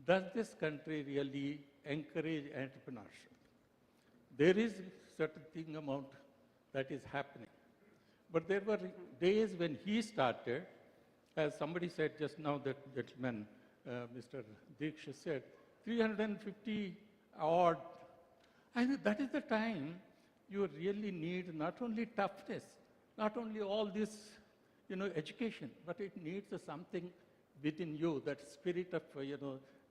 does this country really encourage entrepreneurship? There is certain thing amount that is happening. But there were days when he started, as somebody said just now, that gentleman, Mr. Diksha said, 350 odd. And that is the time you really need not only toughness, not only all this, education, but it needs something within you, that spirit of,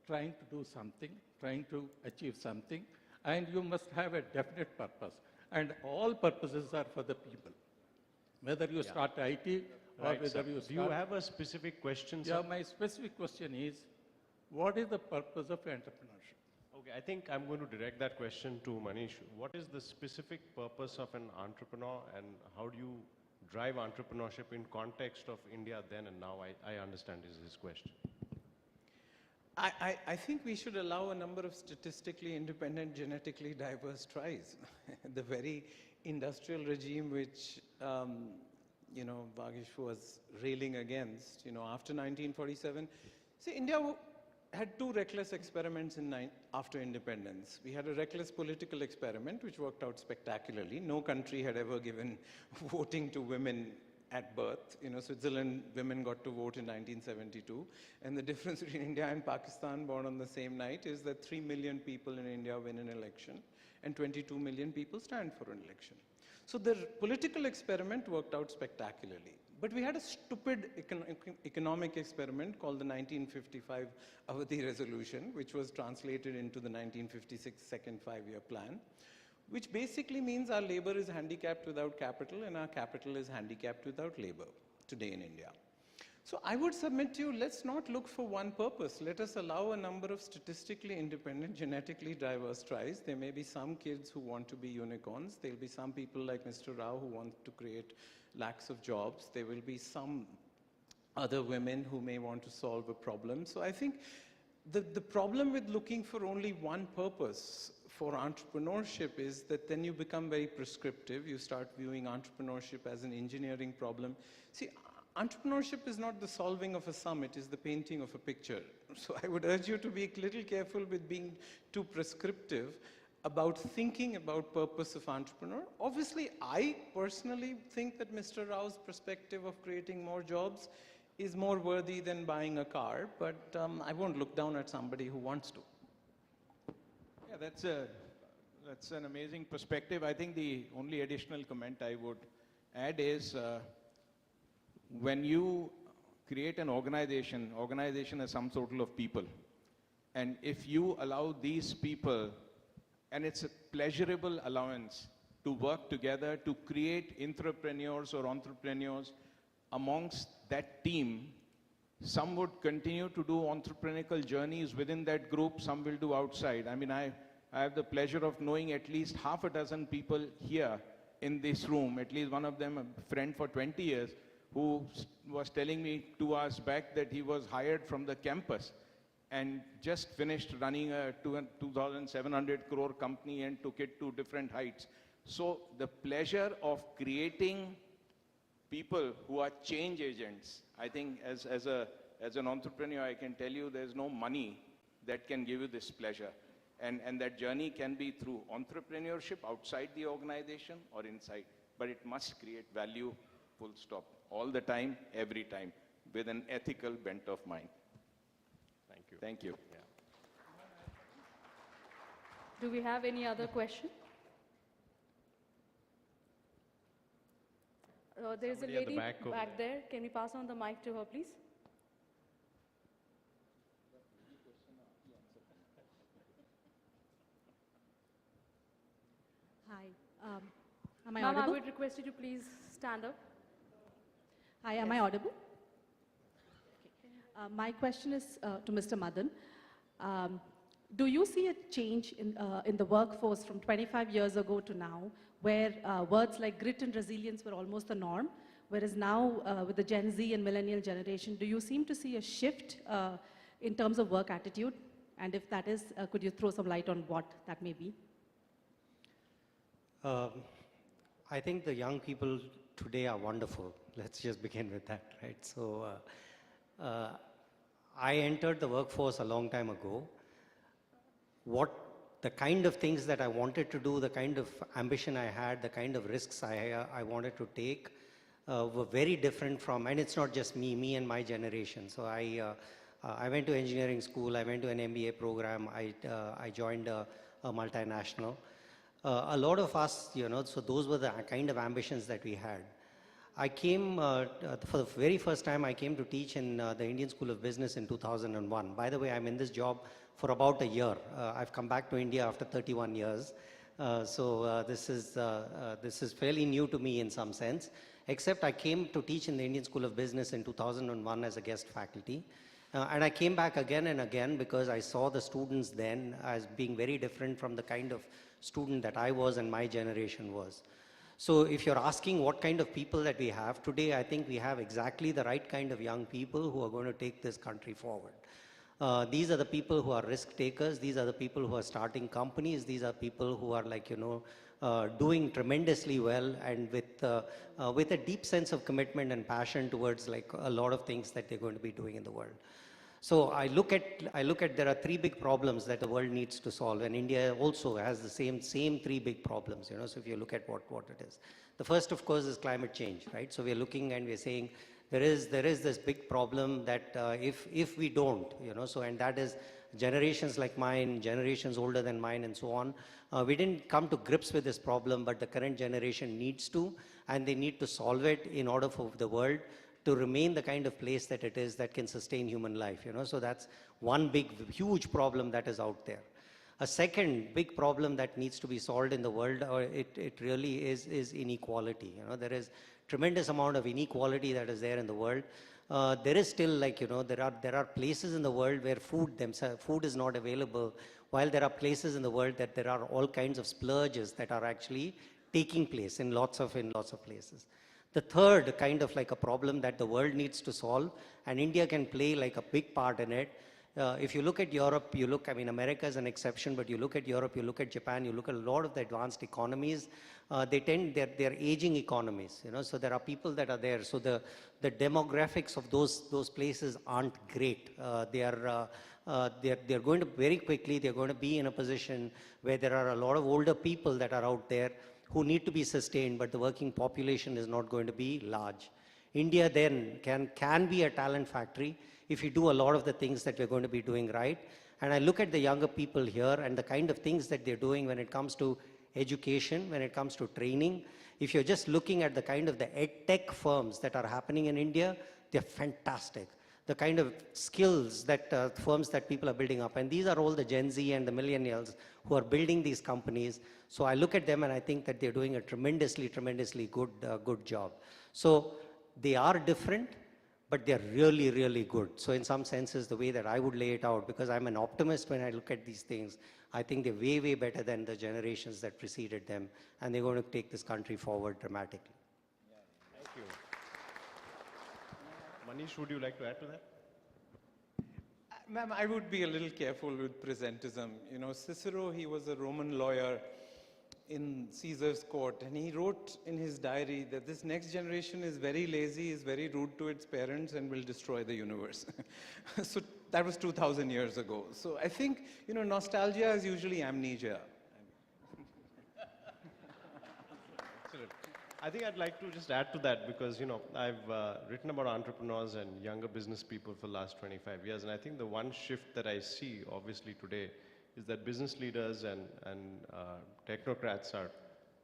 trying to do something, trying to achieve something, and you must have a definite purpose. And all purposes are for the people. Whether you start IT or Right, whether sir. you Do start... you have a specific question, sir? Yeah, my specific question is, what is the purpose of entrepreneurship? Okay, I think I'm going to direct that question to Manish. What is the specific purpose of an entrepreneur, and how do you drive entrepreneurship in context of India then and now? I understand is his question. I think we should allow a number of statistically independent, genetically diverse tribes. The very industrial regime which, Vagish was railing against, after 1947. See, India had two reckless experiments after independence. We had a reckless political experiment which worked out spectacularly. No country had ever given voting to women at birth. Switzerland, women got to vote in 1972. And the difference between India and Pakistan, born on the same night, is that 3 million people in India win an election and 22 million people stand for an election. So the political experiment worked out spectacularly. But we had a stupid economic experiment called the 1955 Avadi Resolution, which was translated into the 1956 Second Five-Year Plan, which basically means our labor is handicapped without capital and our capital is handicapped without labor today in India. So I would submit to you, let's not look for one purpose. Let us allow a number of statistically independent, genetically diverse tribes. There may be some kids who want to be unicorns. There will be some people like Mr. Rao who want to create lakhs of jobs. There will be some other women who may want to solve a problem. So I think the problem with looking for only one purpose for entrepreneurship is that then you become very prescriptive. You start viewing entrepreneurship as an engineering problem. See, entrepreneurship is not the solving of a sum, it is the painting of a picture. So I would urge you to be a little careful with being too prescriptive about thinking about purpose of entrepreneur. Obviously, I personally think that Mr. Rao's perspective of creating more jobs is more worthy than buying a car, but I won't look down at somebody who wants to. Yeah, that's an amazing perspective. I think the only additional comment I would add is when you create an organization is some sort of people. And if you allow these people, and it's a pleasurable allowance to work together to create entrepreneurs amongst that team, some would continue to do entrepreneurial journeys within that group, some will do outside. I mean, I have the pleasure of knowing at least half a dozen people here in this room, at least one of them a friend for 20 years, who was telling me 2 hours back that he was hired from the campus and just finished running a 2,700 crore company and took it to different heights. So the pleasure of creating people who are change agents, I think as an entrepreneur, I can tell you there's no money that can give you this pleasure. And that journey can be through entrepreneurship outside the organization or inside, but it must create value, full stop, all the time, every time, with an ethical bent of mind. Thank you. Thank you. Yeah. Do we have any other question? There is a Somebody at the lady back over back there. Can we pass on the mic to her, please? Hi. Am I Ma'am, I audible? would request you to please stand up. Hi, am I audible? Okay. My question is to Mr. Madan. Do you see a change in the workforce from 25 years ago to now, where words like grit and resilience were almost the norm, whereas now with the Gen Z and millennial generation, do you seem to see a shift in terms of work attitude? And if that is, could you throw some light on what that may be? I think the young people today are wonderful. Let's just begin with that, right? So I entered the workforce a long time ago. The kind of things that I wanted to do, the kind of ambition I had, the kind of risks I wanted to take, were very different from, and it's not just me and my generation. So I went to engineering school, I went to an MBA program, I joined a multinational. A lot of us, so those were the kind of ambitions that we had. I came, for the very first time, I came to teach in the Indian School of Business in 2001. By the way, I'm in this job for about a year. I've come back to India after 31 years. This is fairly new to me in some sense, except I came to teach in the Indian School of Business in 2001 as a guest faculty. And I came back again and again because I saw the students then as being very different from the kind of student that I was and my generation was. So if you're asking what kind of people that we have today, I think we have exactly the right kind of young people who are going to take this country forward. These are the people who are risk takers. These are the people who are starting companies. These are people who are doing tremendously well and with a deep sense of commitment and passion towards a lot of things that they're going to be doing in the world. So I look at there are three big problems that the world needs to solve, and India also has the same three big problems. So if you look at what it is, the first, of course, is climate change, right? So we're looking and we're saying there is this big problem that if we don't, and that is generations like mine, generations older than mine, and so on. We didn't come to grips with this problem, but the current generation needs to, and they need to solve it in order for the world to remain the kind of place that it is that can sustain human life. So that's one big, huge problem that is out there. A second big problem that needs to be solved in the world, it really is inequality. There is tremendous amount of inequality that is there in the world. There is still there are places in the world where food is not available, while there are places in the world that there are all kinds of splurges that are actually taking place in lots of places. The third kind of a problem that the world needs to solve, and India can play a big part in it. If you look at Europe, America is an exception, but you look at Europe, you look at Japan, you look at a lot of the advanced economies, they're aging economies, so there are people that are there. So the demographics of those places aren't great. They're going to very quickly, they're going to be in a position where there are a lot of older people that are out there who need to be sustained, but the working population is not going to be large. India then can be a talent factory if you do a lot of the things that we're going to be doing right. And I look at the younger people here and the kind of things that they're doing when it comes to education, when it comes to training. If you're just looking at the kind of the ed tech firms that are happening in India, they're fantastic. The kind of skills that firms that people are building up. And these are all the Gen Z and the millennials who are building these companies. So I look at them and I think that they're doing a tremendously good job. So they are different, but they're really, really good. So in some senses, the way that I would lay it out, because I'm an optimist when I look at these things, I think they're way, way better than the generations that preceded them. And they're going to take this country forward dramatically. Thank you. Manish, would you like to add to that? Ma'am, I would be a little careful with presentism. Cicero, he was a Roman lawyer in Caesar's court, and he wrote in his diary that this next generation is very lazy, is very rude to its parents, and will destroy the universe. So that was 2,000 years ago. So I think, nostalgia is usually amnesia. I think I'd like to just add to that because, I've written about entrepreneurs and younger business people for the last 25 years. And I think the one shift that I see, obviously, today is that business leaders and technocrats are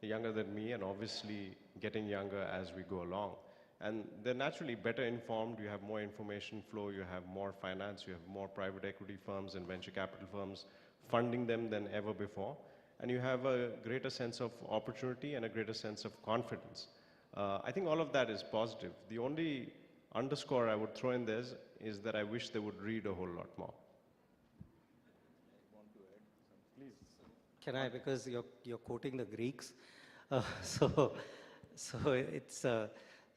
younger than me and obviously getting younger as we go along. And they're naturally better informed. You have more information flow. You have more finance. You have more private equity firms and venture capital firms funding them than ever before. And you have a greater sense of opportunity and a greater sense of confidence. I think all of that is positive. The only underscore I would throw in there is that I wish they would read a whole lot more. Can I, because you're quoting the Greeks, so it's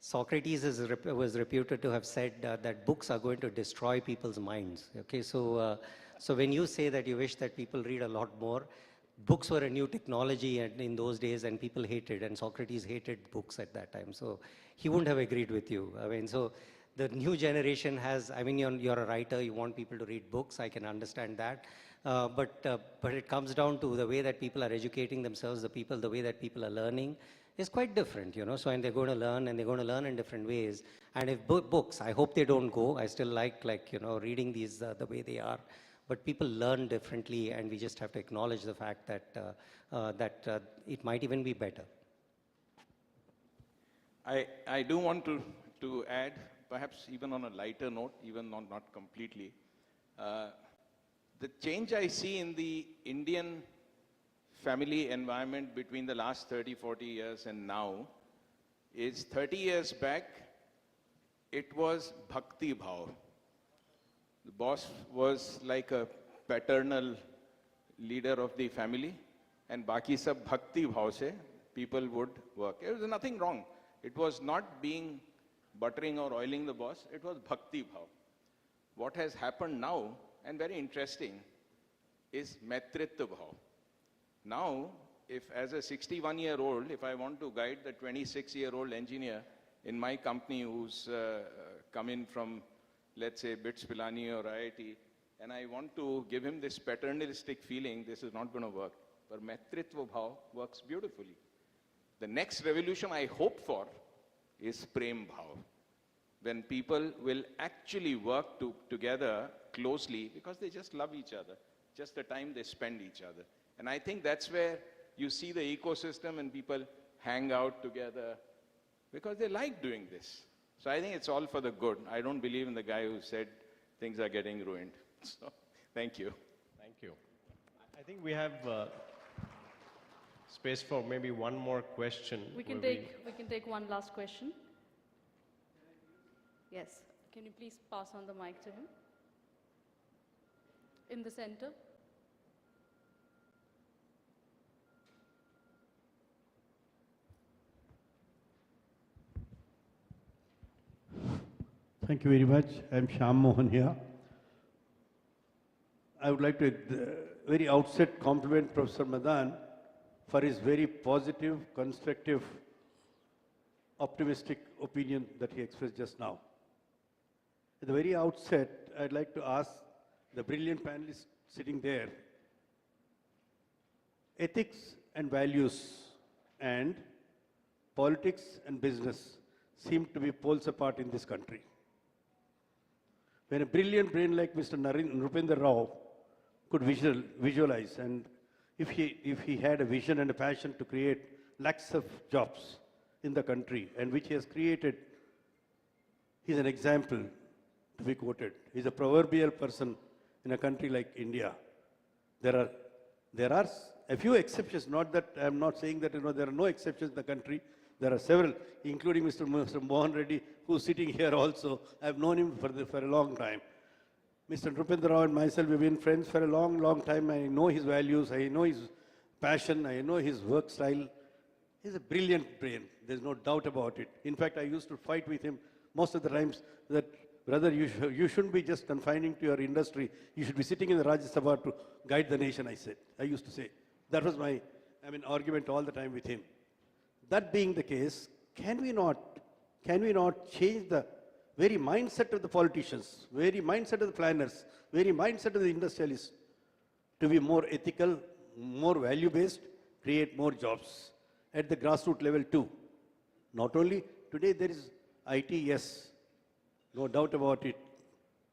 Socrates was reputed to have said that books are going to destroy people's minds. Okay, so when you say that you wish that people read a lot more, books were a new technology in those days, and people hated, and Socrates hated books at that time. So he wouldn't have agreed with you. So the new generation has. You're a writer. You want people to read books. I can understand that. But it comes down to the way that people are educating themselves, the way that people are learning. is quite different, you know. So, and they're going to learn, and they're going to learn in different ways. And if books, I hope they don't go. I still like you know, reading these the way they are. But people learn differently, and we just have to acknowledge the fact that it might even be better. I do want to add, perhaps even on a lighter note, even not completely, the change I see in the Indian family environment between the last 30, 40 years and now is 30 years back, it was bhakti bhav. The boss was like a paternal leader of the family, and baki sab bhakti bhav se people would work. There was nothing wrong. It was not being buttering or oiling the boss, it was bhakti bhav. What has happened now, and very interesting, is metritva bhav. Now, if as a 61-year-old, if I want to guide the 26-year-old engineer in my company who's come in from, let's say, BITS Pilani or IIT, and I want to give him this paternalistic feeling, this is not going to work. But metritva bhav works beautifully. The next revolution I hope for is prem bhav, when people will actually work together closely because they just love each other, just the time they spend each other. And I think that's where you see the ecosystem and people hang out together because they like doing this. So I think it's all for the good. I don't believe in the guy who said things are getting ruined. So, thank you. Thank you. I think we have space for maybe one more question. We can take one last question. Yes. Can you please pass on the mic to him? In the center. Thank you very much. I'm Shyam Mohan here. I would like to, at the very outset, compliment Professor Madan for his very positive, constructive, optimistic opinion that he expressed just now. At the very outset, I'd like to ask the brilliant panelists sitting there, ethics and values and politics and business seem to be poles apart in this country. When a brilliant brain like Mr. Nrupendra Rao could visualize, and if he had a vision and a passion to create lakhs of jobs in the country, and which he has created, he's an example to be quoted. He's a proverbial person in a country like India. There are a few exceptions, not that I'm not saying that there are no exceptions in the country. There are several, including Mr. Mohan Reddy, who's sitting here also. I've known him for a long time. Mr. Nrupendra Rao and myself, we've been friends for a long, long time. I know his values, I know his passion, I know his work style. He's a brilliant brain. There's no doubt about it. In fact, I used to fight with him most of the times that, brother, you shouldn't be just confining to your industry. You should be sitting in the Rajya Sabha to guide the nation, I used to say. That was my argument all the time with him. That being the case, can we not change the very mindset of the politicians, very mindset of the planners, very mindset of the industrialists to be more ethical, more value-based, create more jobs at the grassroots level too? Not only today there is IT, yes, no doubt about it,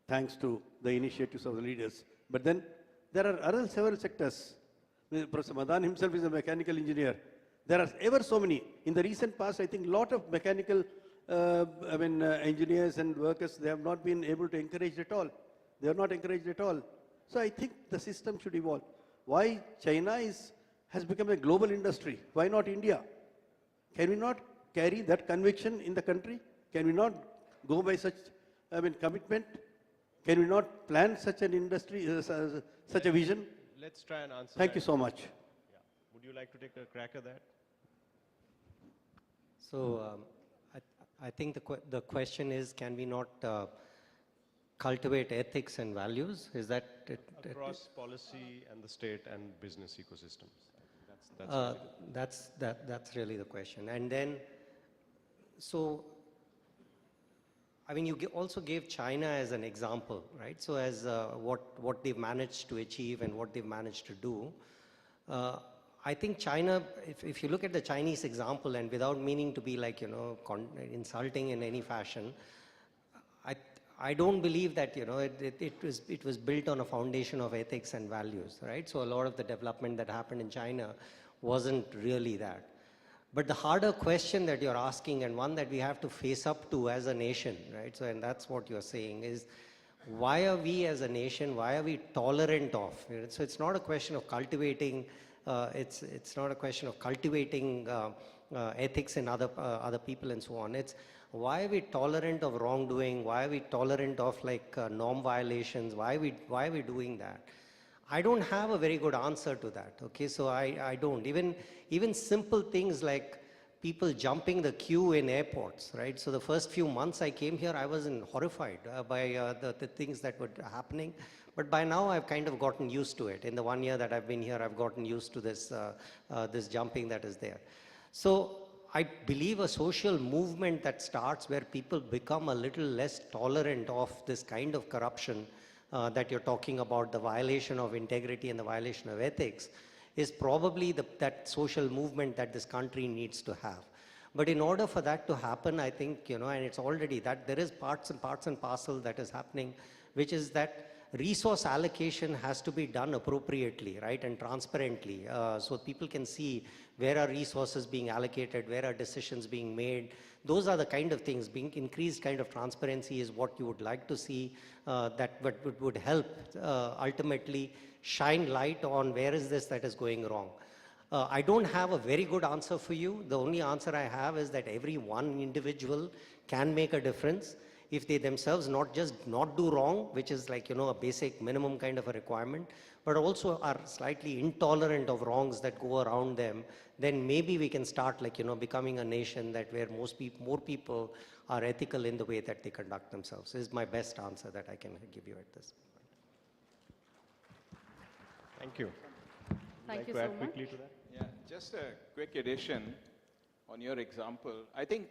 thanks to the initiatives of the leaders. But then there are other several sectors. Professor Madan himself is a mechanical engineer. There are ever so many. In the recent past, I think a lot of mechanical engineers and workers, they have not been able to encourage at all. They are not encouraged at all. So I think the system should evolve. Why China has become a global industry? Why not India? Can we not carry that conviction in the country? Can we not go by such commitment? Can we not plan such an industry, such a vision? Let's try and answer Thank you so much. Yeah. Would you like to take a crack at that? So I think the question is, can we not cultivate ethics and values? Is that it? Across policy and the state and business ecosystems. That's really the question. And then, so, you also gave China as an example, right? So as what they've managed to achieve and what they've managed to do. I think China, if you look at the Chinese example, and without meaning to be like, insulting in any fashion, I, I don't believe that, it was built on a foundation of ethics and values, right? So a lot of the development that happened in China wasn't really that. But the harder question that you're asking, and one that we have to face up to as a nation, right? So, and that's what you're saying is, why are we as a nation, why are we tolerant of? So it's not a question of cultivating, it's not a question of cultivating ethics in other people and so on. It's why are we tolerant of wrongdoing? Why are we tolerant of like norm violations? Why are we doing that? I don't have a very good answer to that. Okay, so I don't. Even simple things like people jumping the queue in airports, right? So the first few months I came here, I was horrified by the things that were happening. But by now I've kind of gotten used to it. In the 1 year that I've been here, I've gotten used to this, this jumping that is there. So I believe a social movement that starts where people become a little less tolerant of this kind of corruption that you're talking about, the violation of integrity and the violation of ethics, is probably that social movement that this country needs to have. But in order for that to happen, I think, and it's already that there is parts and parcel that is happening, which is that resource allocation has to be done appropriately, right, and transparently, so people can see where are resources being allocated, where are decisions being made. Those are the kind of things. Being increased kind of transparency is what you would like to see, that would help ultimately shine light on where is this that is going wrong. I don't have a very good answer for you. The only answer I have is that every one individual can make a difference if they themselves not do wrong, which is like, a basic minimum kind of a requirement, but also are slightly intolerant of wrongs that go around them, then maybe we can start like, becoming a nation that where more people are ethical in the way that they conduct themselves. This is my best answer that I can give you at this point. Thank you. Thank you to so add much. quickly to that? Yeah, just a quick addition on your example. I think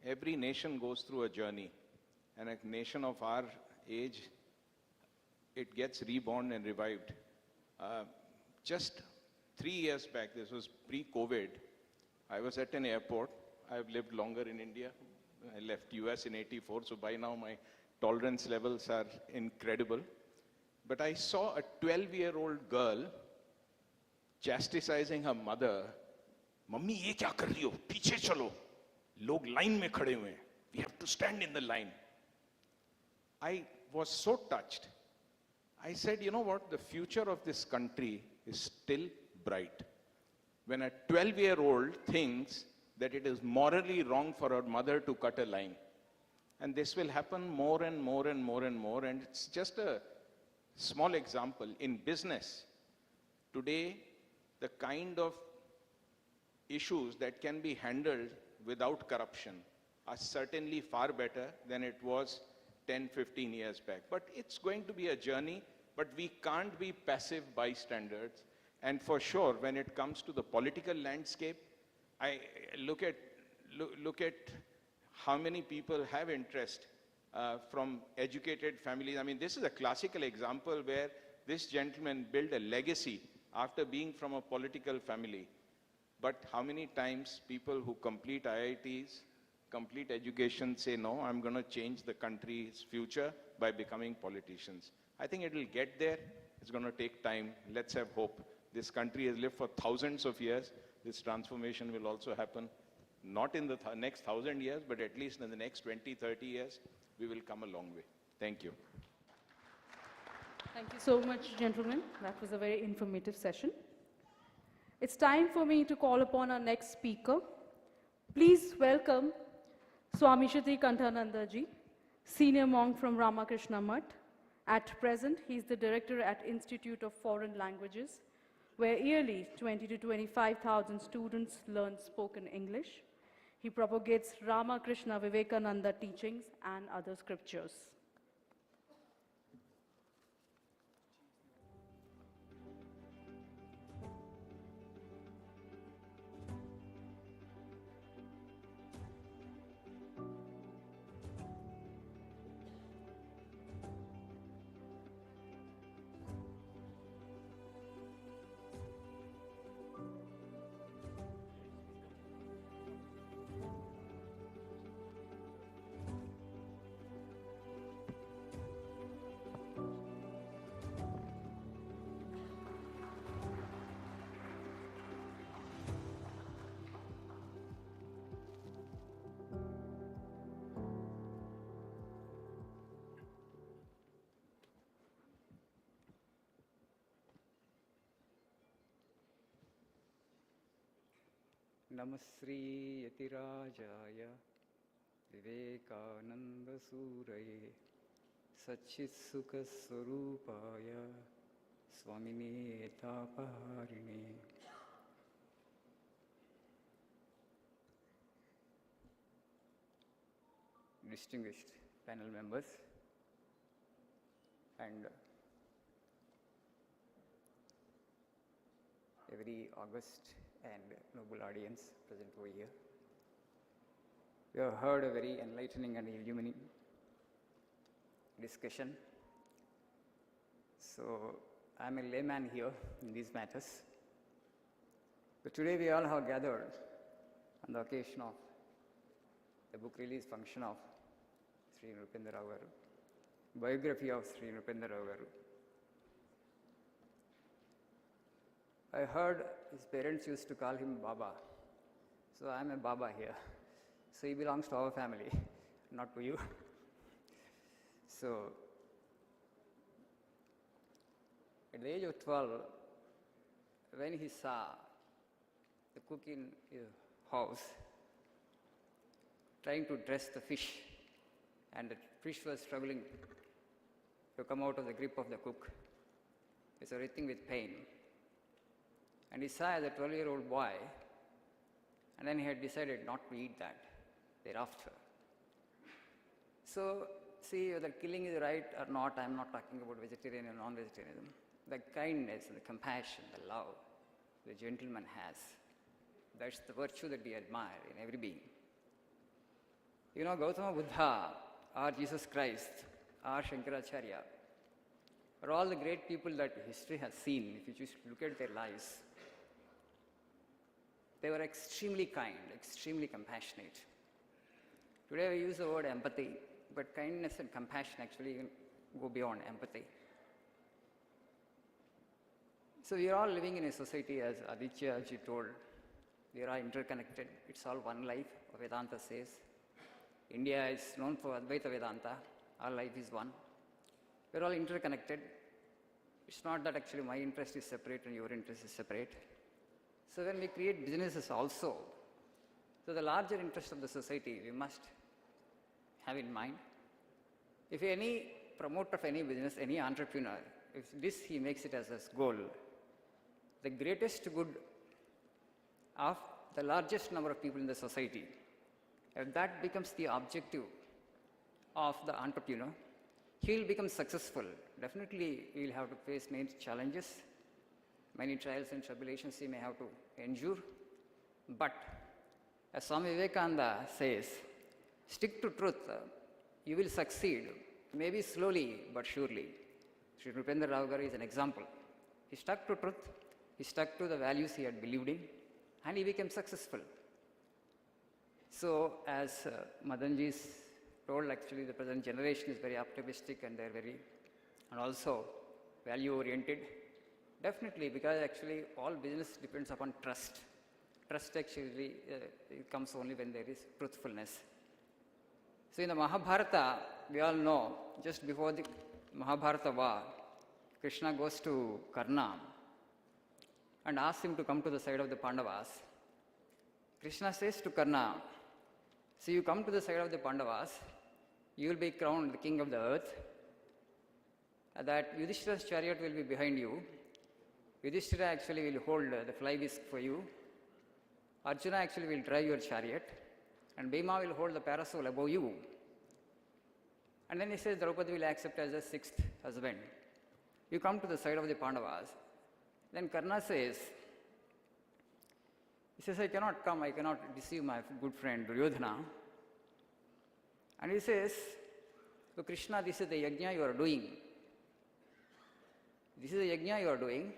every nation goes through a journey, and a nation of our age, it gets reborn and revived. Just 3 years back, this was pre-COVID, I was at an airport. I've lived longer in India. I left US in '84, so by now my tolerance levels are incredible. But I saw a 12-year-old girl chastising her mother, "Mummy, ye kya kar rahi ho? Piche chalo. Log line mein khade hue hain. We have to stand in the line." I was so touched. I said, you know what? The future of this country is still bright. When a 12-year-old thinks that it is morally wrong for her mother to cut a line, and this will happen more and more and more and more, and it's just a small example. In business, today, the kind of issues that can be handled without corruption are certainly far better than it was 10, 15 years back. But it's going to be a journey, but we can't be passive bystanders. And for sure, when it comes to the political landscape, I look at how many people have interest from educated families. I mean, this is a classical example where this gentleman built a legacy after being from a political family. But how many times people who complete IITs, complete education, say, no, I'm going to change the country's future by becoming politicians. I think it will get there. It's going to take time. Let's have hope. This country has lived for thousands of years. This transformation will also happen, not in the next 1,000 years, but at least in the next 20, 30 years, we will come a long way. Thank you. Thank you so much, gentlemen. That was a very informative session. It's time for me to call upon our next speaker. Please welcome Swami Shruti Kantanandaji, senior monk from Ramakrishna Mutt. At present, he is the director at Institute of Foreign Languages, where yearly 20 to 25,000 students learn spoken English. He propagates Ramakrishna Vivekananda teachings and other scriptures. नमस्री यतिराजाय विवेकानन्दसूरये सच्चित्सुखस्वरूपाय स्वामिने तापहारिणे distinguished panel members and a very august and noble audience present over here. We have heard a very enlightening and illuminating discussion. So I'm a layman here in these matters. But today we all have gathered on the occasion of the book release function of Sri Nrupendra Rao Garu, biography of Sri Nrupendra Rao Garu. I heard his parents used to call him Baba. So I'm a Baba here. So he belongs to our family, not to you. So at the age of 12, when he saw the cook in his house trying to dress the fish, and the fish was struggling to come out of the grip of the cook, he was writhing with pain. And he saw as a 12-year-old boy, and then he had decided not to eat that thereafter. So, see whether killing is right or not, I am not talking about vegetarian and non-vegetarianism. The kindness, the compassion, the love the gentleman has, that's the virtue that we admire in every being. You know, Gautama Buddha, or Jesus Christ, or Shankaracharya, or all the great people that history has seen, if you just look at their lives, they were extremely kind, extremely compassionate. Today we use the word empathy, but kindness and compassion actually go beyond empathy. So we are all living in a society, as Aditya ji told, we are all interconnected. It's all one life, Vedanta says. India is known for Advaita Vedanta. Our life is one. We're all interconnected. It's not that actually my interest is separate and your interest is separate. So when we create businesses also, so the larger interest of the society we must have in mind. If any promoter of any business, any entrepreneur, if this he makes it as his goal, the greatest good of the largest number of people in the society, if that becomes the objective of the entrepreneur, he will become successful. Definitely he will have to face many challenges, many trials and tribulations he may have to endure. But as Swami Vivekananda says, stick to truth, you will succeed, maybe slowly but surely. Sri Nrupendra Rao Garu is an example. He stuck to truth, he stuck to the values he had believed in, and he became successful. So as Madanji told, actually the present generation is very optimistic and they're very, and also value oriented. Definitely, because actually all business depends upon trust. Trust actually it comes only when there is truthfulness. So in the Mahabharata, we all know, just before the Mahabharata war, Krishna goes to Karna and asks him to come to the side of the Pandavas. Krishna says to Karna, so you come to the side of the Pandavas, you will be crowned the king of the earth, that Yudhishthira's chariot will be behind you. Yudhishthira actually will hold the fly whisk for you. Arjuna actually will drive your chariot, and Bhima will hold the parasol above you. And then he says Draupadi will accept as a sixth husband. You come to the side of the Pandavas. Then Karna says, he says, I cannot come, I cannot deceive my good friend Duryodhana. And he says, so Krishna, this is the yajna you are doing. This is the yajna you are doing.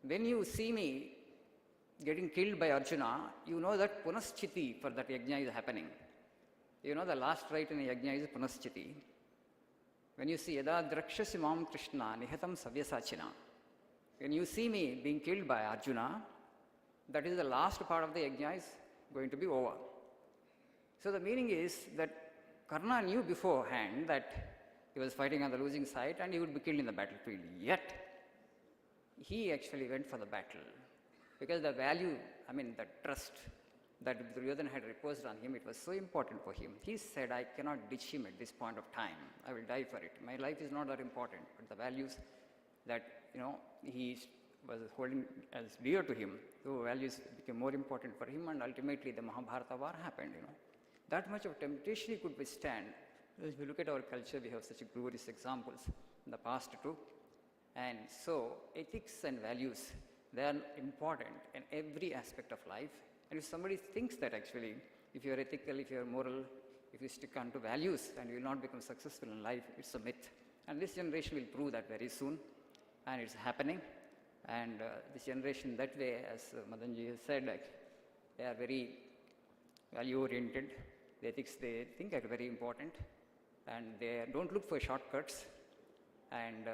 When you see me getting killed by Arjuna, you know that punaschiti for that yajna is happening. You know the last rite in a yajna is punaschiti. When you see yada drakshasi mam Krishna nihatam savyasachina, when you see me being killed by Arjuna, that is the last part of the yajna is going to be over. So the meaning is that Karna knew beforehand that he was fighting on the losing side and he would be killed in the battlefield. Yet, he actually went for the battle. because the value, I mean, the trust that Duryodhana had reposed on him, it was so important for him. He said, I cannot ditch him at this point of time. I will die for it. My life is not that important, but the values that, he was holding as dear to him, those values became more important for him, and ultimately the Mahabharata war happened, That much of temptation he could withstand. If you look at our culture, we have such glorious examples in the past too. And so, ethics and values, they are important in every aspect of life. And if somebody thinks that actually, if you are ethical, if you are moral, if you stick on to values and you will not become successful in life, it's a myth. And this generation will prove that very soon. And it's happening. And this generation that way, as Madanji has said, they are very value-oriented. The ethics they think are very important. And they don't look for shortcuts. And,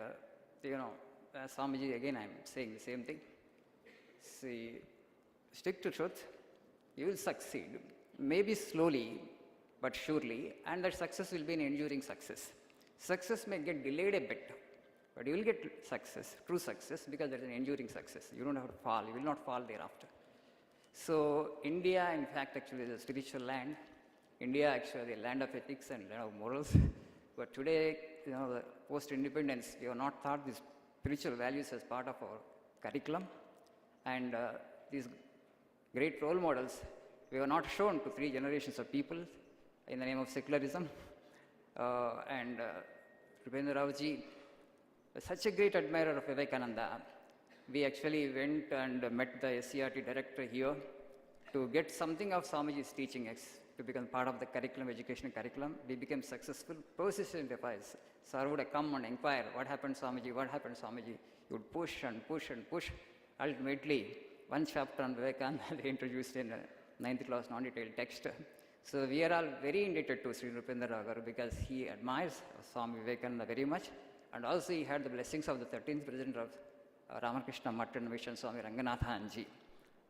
Swamiji, again, I'm saying the same thing. See, stick to truth, you will succeed. Maybe slowly, but surely, and that success will be an enduring success. Success may get delayed a bit, but you will get success, true success, because there is an enduring success. You don't have to fall, you will not fall thereafter. So, India, in fact, actually is a spiritual land. India, actually, the land of ethics and land of morals. But today, the post-independence, we have not thought these spiritual values as part of our curriculum. And these great role models, we were not shown to 3 generations of people in the name of secularism. Rupendra Rao-ji was such a great admirer of Vivekananda. We actually went and met the SCRT director here to get something of Swamiji's teaching to become part of the curriculum, education curriculum. We became successful, persistent efforts. Sir would come and inquire, what happened Swamiji, what happened Swamiji? He would push and push and push. Ultimately, one chapter on Vivekananda they introduced in 9th class non-detailed text. So we are all very indebted to Sri Rupendra Rao Garu because he admires Swami Vivekananda very much, and also he had the blessings of the 13th president of Ramakrishna Math and Mission, Swami Ranganathanji.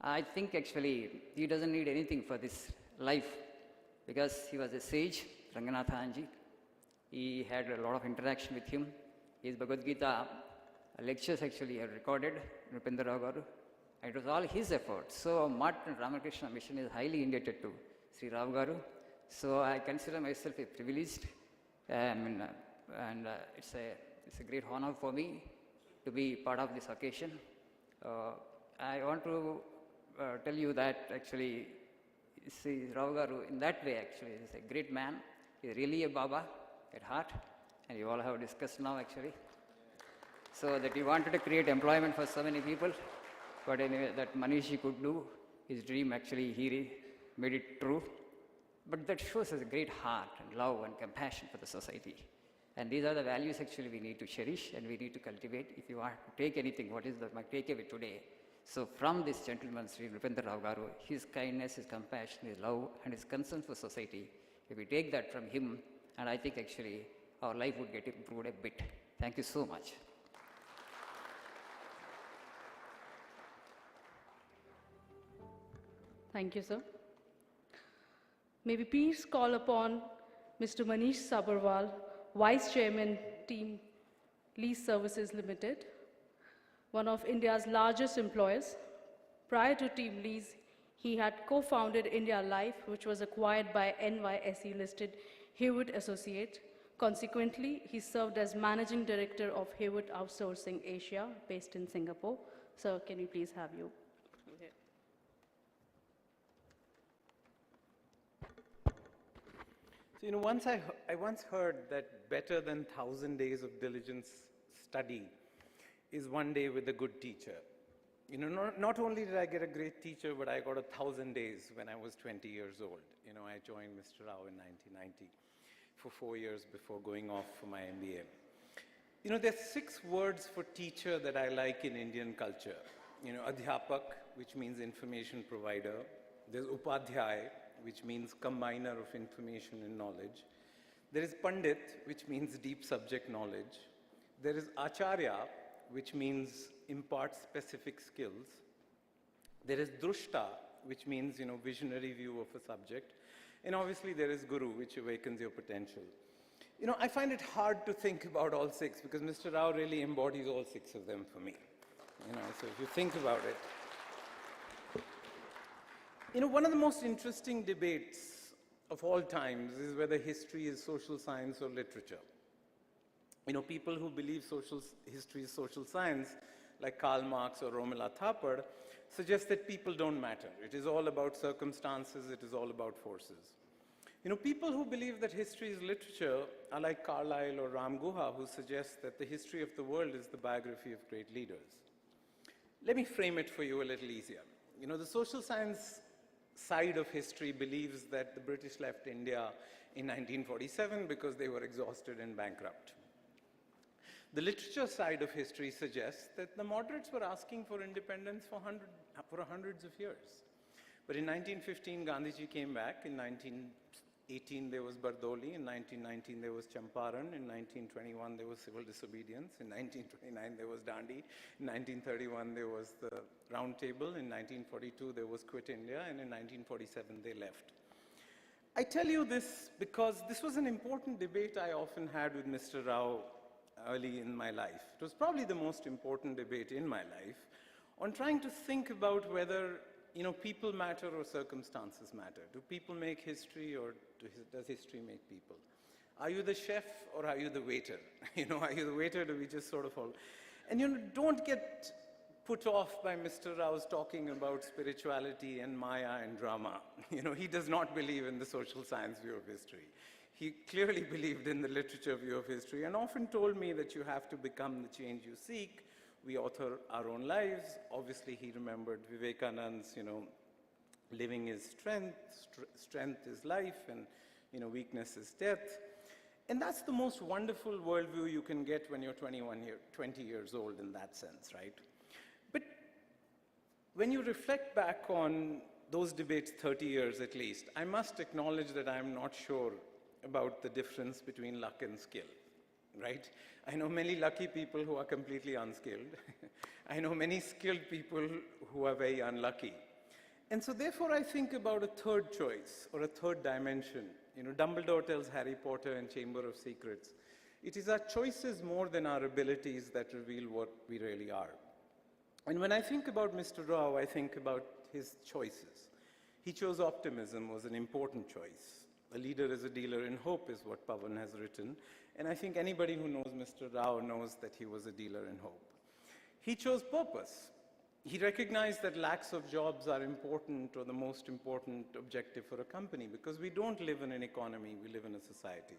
I think actually he doesn't need anything for this life because he was a sage, Ranganathanji. He had a lot of interaction with him. His Bhagavad Gita lectures actually are recorded, Rupendra Rao Garu. It was all his effort. So Math and Ramakrishna Mission is highly indebted to Sri Rao Garu. So I consider myself a privileged, and it's a great honor for me to be part of this occasion. I want to tell you that actually Sri Rao Garu in that way actually is a great man. He's really a Baba at heart, and you all have discussed now actually. So that he wanted to create employment for so many people, but anyway, that Manish he could do, his dream actually he made it true. But that shows us a great heart and love and compassion for the society. And these are the values actually we need to cherish and we need to cultivate. If you want to take anything, what is my takeaway today? So from this gentleman, Sri Rupendra Rao Garu, his kindness, his compassion, his love, and his concern for society, if we take that from him, and I think actually our life would get improved a bit. Thank you so much. Thank you, sir. May we please call upon Mr. Manish Sabharwal, Vice Chairman, Team Lease Services Limited, one of India's largest employers. Prior to Team Lease, he had co-founded India Life, which was acquired by NYSE-listed Hewitt Associate. Consequently, he served as Managing Director of Hewitt Outsourcing Asia, based in Singapore. Sir, can we please have you? So, I once heard that better than 1,000 days of diligence study is one day with a good teacher. Not only did I get a great teacher, but I got 1,000 days when I was 20 years old. I joined Mr. Rao in 1990 for 4 years before going off for my MBA. There's 6 words for teacher that I like in Indian culture. Adhyapak, which means information provider. There's Upadhyay, which means combiner of information and knowledge. There is Pandit, which means deep subject knowledge. There is Acharya, which means impart specific skills. There is Drushta, which means, visionary view of a subject. And obviously there is Guru, which awakens your potential. I find it hard to think about all 6 because Mr. Rao really embodies all 6 of them for me. So if you think about it, You know, one of the most interesting debates of all times is whether history is social science or literature. You know, people who believe history is social science, like Karl Marx or Romola Thapar, suggest that people don't matter. It is all about circumstances, it is all about forces. You know, people who believe that history is literature are like Carlyle or Ram Guha, who suggest that the history of the world is the biography of great leaders. Let me frame it for you a little easier. You know, the social science side of history believes that the British left India in 1947 because they were exhausted and bankrupt. The literature side of history suggests that the moderates were asking for independence for hundreds of years. But in 1915, Gandhiji came back. In 1918, there was Bardoli. In 1919, there was Champaran. In 1921, there was civil disobedience. In 1929, there was Dandi. In 1931, there was the Round Table. In 1942, there was Quit India. And in 1947, they left. I tell you this because this was an important debate I often had with Mr. Rao early in my life. It was probably the most important debate in my life on trying to think about whether, you know, people matter or circumstances matter. Do people make history or does history make people? Are you the chef or are you the waiter? You know, are you the waiter or do we just sort of follow? And you know, don't get put off by Mr. Rao's talking about spirituality and Maya and drama. You know, he does not believe in the social science view of history. He clearly believed in the literature view of history and often told me that you have to become the change you seek. We author our own lives. Obviously, he remembered Vivekananda's, you know, living is strength, strength is life, and, you know, weakness is death. And that's the most wonderful worldview you can get when you're 20 years old in that sense, right? But when you reflect back on those debates 30 years at least, I must acknowledge that I'm not sure about the difference between luck and skill, right? I know many lucky people who are completely unskilled. I know many skilled people who are very unlucky. And so therefore I think about a third choice or a third dimension. You know, Dumbledore tells Harry Potter in Chamber of Secrets, it is our choices more than our abilities that reveal what we really are. And when I think about Mr. Rao, I think about his choices. He chose optimism was an important choice. A leader is a dealer in hope is what Pavan has written. And I think anybody who knows Mr. Rao knows that he was a dealer in hope. He chose purpose. He recognized that lacks of jobs are important or the most important objective for a company because we don't live in an economy, we live in a society.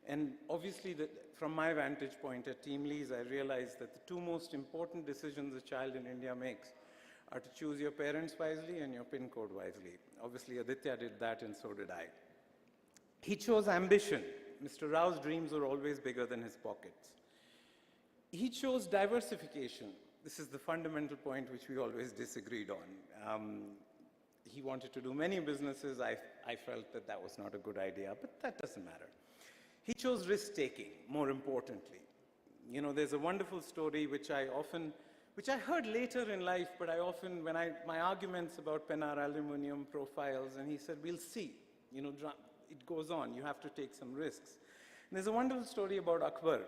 And obviously, from my vantage point at Team Lees, I realized that the two most important decisions a child in India makes are to choose your parents wisely and your PIN code wisely. Obviously, Aditya did that and so did I. He chose ambition. Mr. Rao's dreams were always bigger than his pockets. He chose diversification. This is the fundamental point which we always disagreed on. He wanted to do many businesses. I felt that that was not a good idea, but that doesn't matter. He chose risk-taking, more importantly. You know, there's a wonderful story which I heard later in life, but my arguments about Pennar aluminum profiles, and he said, we'll see. You know, it goes on. You have to take some risks. And there's a wonderful story about Akbar,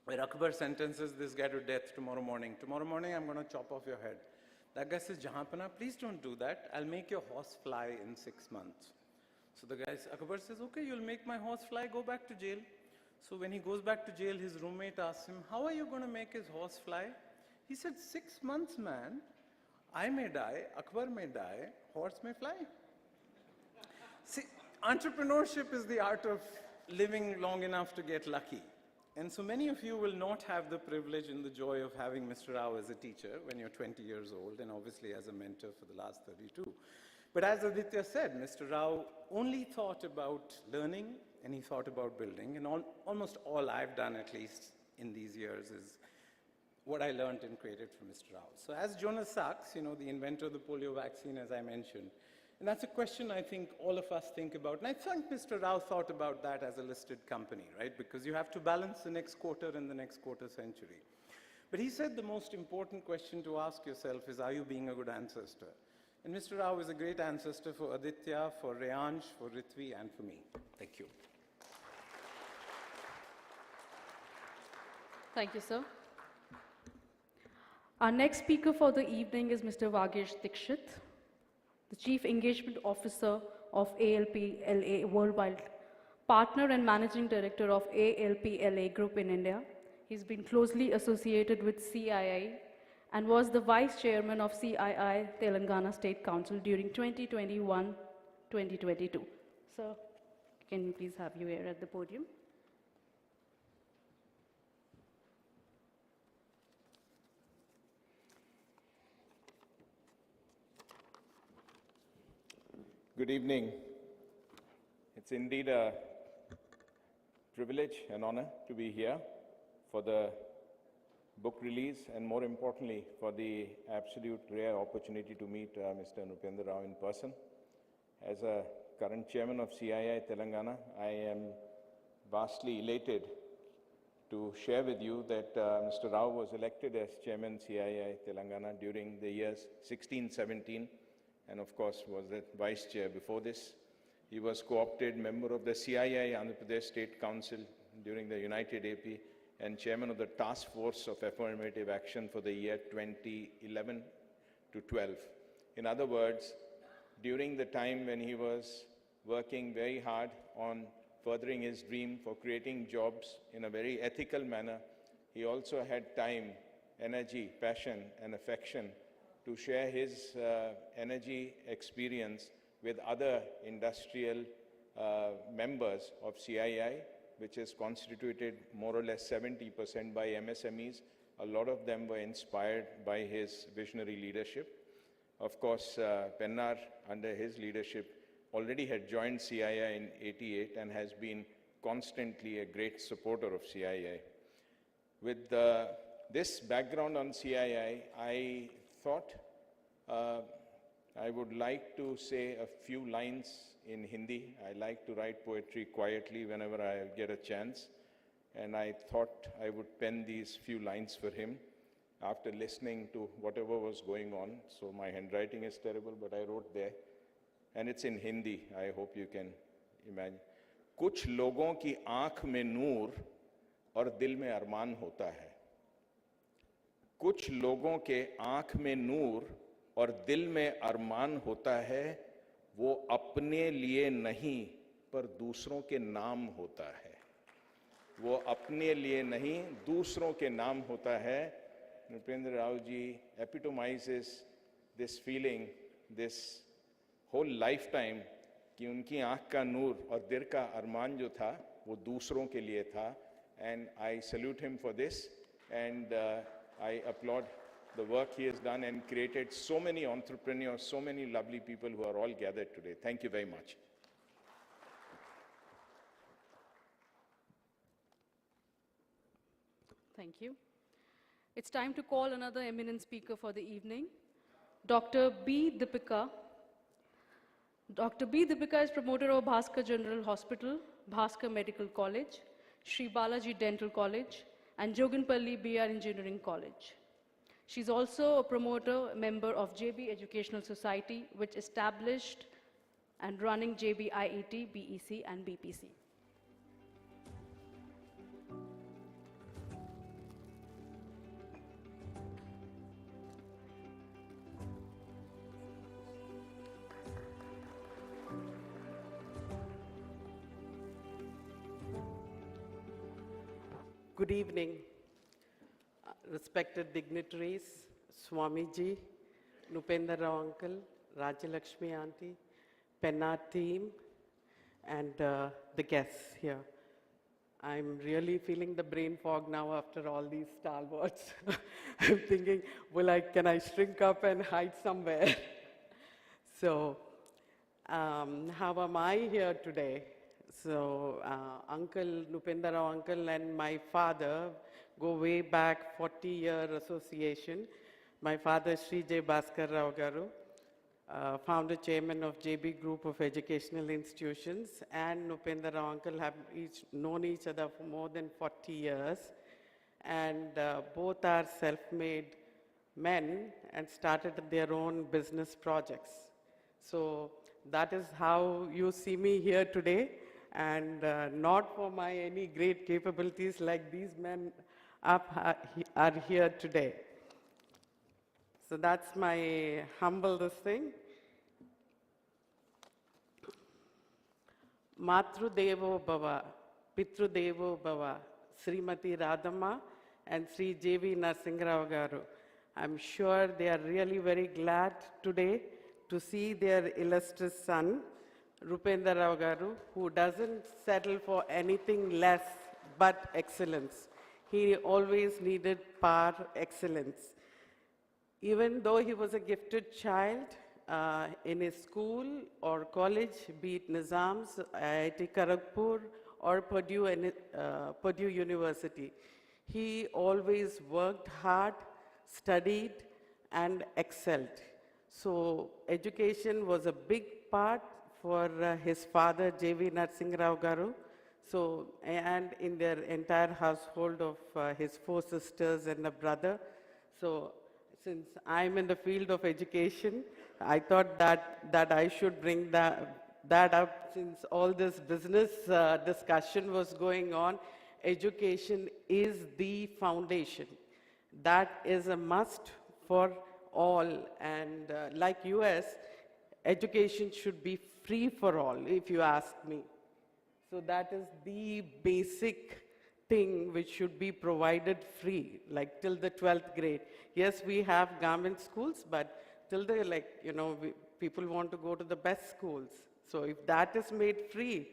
where Akbar sentences this guy to death tomorrow morning. Tomorrow morning, I'm going to chop off your head. That guy says, Jahanpana, please don't do that. I'll make your horse fly in 6 months. So Akbar says, okay, you'll make my horse fly, go back to jail. So when he goes back to jail, his roommate asks him, how are you going to make his horse fly? He said, 6 months, man. I may die, Akbar may die, horse may fly. See, entrepreneurship is the art of living long enough to get lucky. And so many of you will not have the privilege and the joy of having Mr. Rao as a teacher when you're 20 years old, and obviously as a mentor for the last 32. But as Aditya said, Mr. Rao only thought about learning and he thought about building. And almost all I've done, at least in these years, is what I learned and created from Mr. Rao. So as Jonas Sachs, you know, the inventor of the polio vaccine, as I mentioned, and that's a question I think all of us think about. And I think Mr. Rao thought about that as a listed company, right? Because you have to balance the next quarter and the next quarter century. But he said the most important question to ask yourself is, are you being a good ancestor? And Mr. Rao is a great ancestor for Aditya, for Reyansh, for Ritvi, and for me. Thank you. Thank you, sir. Our next speaker for the evening is Mr. Vagesh Dikshit. the Chief Engagement Officer of ALPLA Worldwide, Partner and Managing Director of ALPLA Group in India. He's been closely associated with CII and was the Vice Chairman of CII Telangana State Council during 2021-2022. Sir, can we please have you here at the podium? Good evening. It's indeed a privilege and honor to be here for the book release and more importantly for the absolute rare opportunity to meet Mr. Nupendra Rao in person. As a current chairman of CII Telangana, I am vastly elated to share with you that Mr. Rao was elected as chairman CII Telangana during the years 16-17 and of course was the vice chair before this. He was co-opted member of the CII Andhra Pradesh State Council during the United AP and chairman of the Task Force of Affirmative Action for the year 2011 to 12. In other words, during the time when he was working very hard on furthering his dream for creating jobs in a very ethical manner, he also had time, energy, passion and affection to share his energy experience with other industrial members of CII, which is constituted more or less 70% by MSMEs. A lot of them were inspired by his visionary leadership. Of course, Pennar, under his leadership, already had joined CII in '88 and has been constantly a great supporter of CII. With this background on CII, I thought I would like to say a few lines in Hindi. I like to write poetry quietly whenever I get a chance. And I thought I would pen these few lines for him after listening to whatever was going on. So my handwriting is terrible, but I wrote there. And it's in Hindi. I hope you can imagine. कुछ लोगों की आंख में नूर और दिल में अरमान होता है. कुछ लोगों के आंख में नूर और दिल में अरमान होता है, वो अपने लिए नहीं पर दूसरों के नाम होता है. वो अपने लिए नहीं दूसरों के नाम होता है. Nupendra Rao ji epitomizes this feeling, this whole lifetime कि उनकी आंख का नूर और दिल का अरमान जो था वो दूसरों के लिए था. And I salute him for this and I applaud the work he has done and created so many entrepreneurs, so many lovely people who are all gathered today. Thank you very much. Thank you. It's time to call another eminent speaker for the evening, Dr. B. Deepika. Dr. B. Deepika is promoter of Bhaskar General Hospital, Bhaskar Medical College, Sri Balaji Dental College, and Joganpalli BR Engineering College. She's also a promoter, member of JB Educational Society, which established and running JB IET, BEC, and BPC. Good evening, respected dignitaries, Swamiji, Nupendra Rao uncle, Rajalakshmi auntie, Pennar team, and the guests here. I'm really feeling the brain fog now after all these stalwarts. I'm thinking, can I shrink up and hide somewhere? So, how am I here today? So, Uncle Nupendra Rao uncle and my father go way back 40-year association. My father, Sri J. Bhaskar Rao Garu, founder chairman of JB Group of Educational Institutions, and Nupendra Rao uncle have known each other for more than 40 years. And both are self-made men and started their own business projects. So that is how you see me here today. And not for my any great capabilities like these men are here today. So that's my humble this thing. Matrudevo Bhava, Pitrudevo Bhava, Srimati Radhamma and Sri J.V. Narasimha Garu. I'm sure they are really very glad today to see their illustrious son, Rupendra Rao Garu, who doesn't settle for anything less but excellence. He always needed par excellence. Even though he was a gifted child in his school or college, be it Nizam's, IIT Kharagpur, or Purdue University, he always worked hard, studied, and excelled. So education was a big part for his father, J.V. Narasimha Rao Garu. So, and in their entire household of his 4 sisters and a brother. So, since I'm in the field of education, I thought that I should bring that up since all this business discussion was going on. Education is the foundation. That is a must for all. And like US, education should be free for all, if you ask me. So that is the basic thing which should be provided free, like till the 12th grade. Yes, we have government schools, but till the, like, you know, people want to go to the best schools. So if that is made free,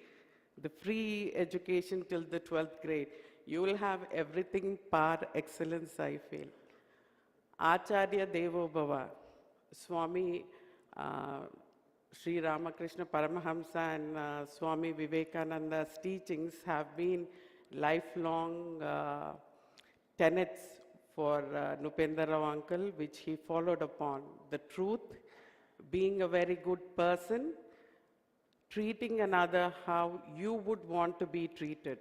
the free education till the 12th grade, you will have everything par excellence, I feel. Acharya Devo Bhava, Swami Sri Ramakrishna Paramahamsa and Swami Vivekananda's teachings have been lifelong tenets for Nupendra Rao uncle, which he followed upon. The truth, being a very good person, treating another how you would want to be treated.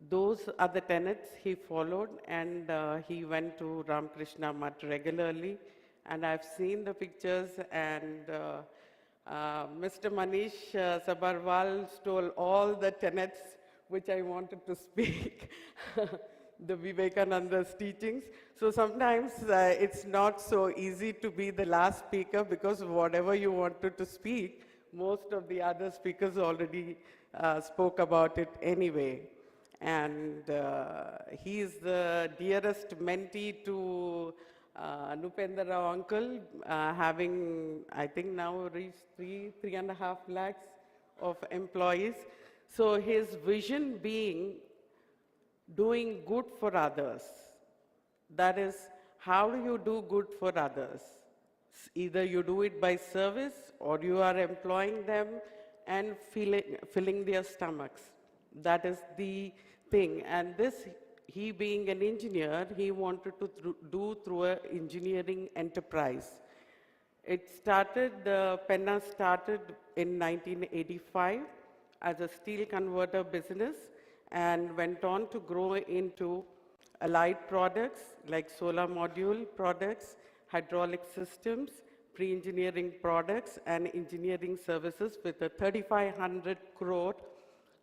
Those are the tenets he followed, and he went to Ramakrishna Mutt regularly. And I've seen the pictures, and Mr. Manish Sabarwal stole all the tenets which I wanted to speak, the Vivekananda's teachings. So sometimes it's not so easy to be the last speaker, because whatever you wanted to speak, most of the other speakers already spoke about it anyway. And he is the dearest mentee to Nupendra Rao uncle, having, I think now reached 3.5 lakhs of employees. So his vision being doing good for others. That is, how do you do good for others? Either you do it by service, or you are employing them and filling their stomachs. That is the thing. And this, he being an engineer, he wanted to do through an engineering enterprise. It started, Penna started in 1985 as a steel converter business, and went on to grow into allied products like solar module products, hydraulic systems, pre-engineering products, and engineering services with a 3,500 crore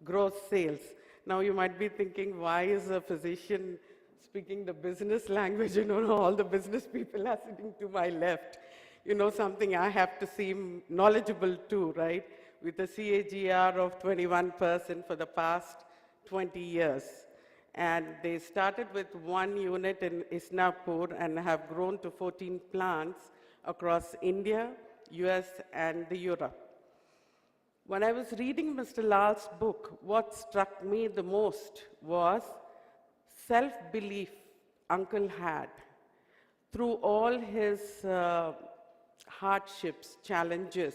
gross sales. Now you might be thinking, why is a physician speaking the business language? You know, all the business people are sitting to my left. You know, something I have to seem knowledgeable too, right? With a CAGR of 21% for the past 20 years. And they started with 1 unit in Isnapur and have grown to 14 plants across India, US, and Europe. When I was reading Mr. Lal's book, what struck me the most was self-belief Uncle had. Through all his hardships, challenges,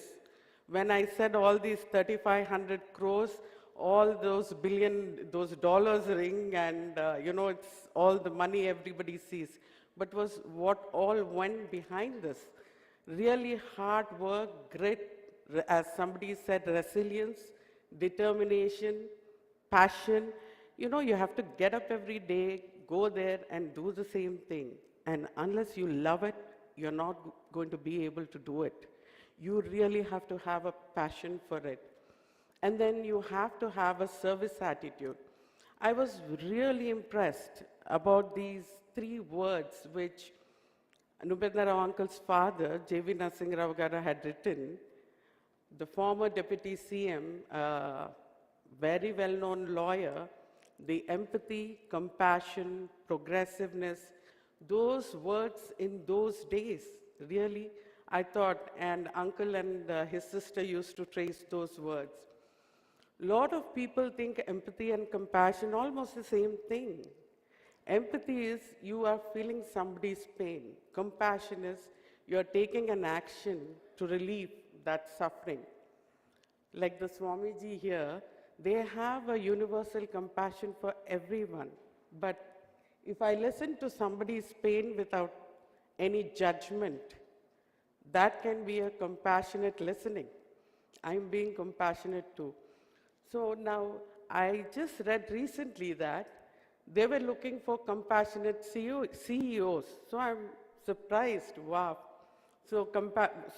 when I said all these 3,500 crores, all those those dollars ring, and you know, it's all the money everybody sees. But was what all went behind this? Really hard work, grit, as somebody said, resilience, determination, passion. You know, you have to get up every day, go there and do the same thing. And unless you love it, you're not going to be able to do it. You really have to have a passion for it. And then you have to have a service attitude. I was really impressed about these 3 words which Nupendra Rao uncle's father, J.V. Narasimha Rao Garu, had written. the former deputy CM, very well-known lawyer, the empathy, compassion, progressiveness, those words in those days, really, I thought, and uncle and his sister used to trace those words. A lot of people think empathy and compassion almost the same thing. Empathy is you are feeling somebody's pain. Compassion is you are taking an action to relieve that suffering. Like the Swamiji here, they have a universal compassion for everyone. But if I listen to somebody's pain without any judgment, that can be a compassionate listening. I'm being compassionate too. So now, I just read recently that they were looking for compassionate CEOs. So I'm surprised, wow. So,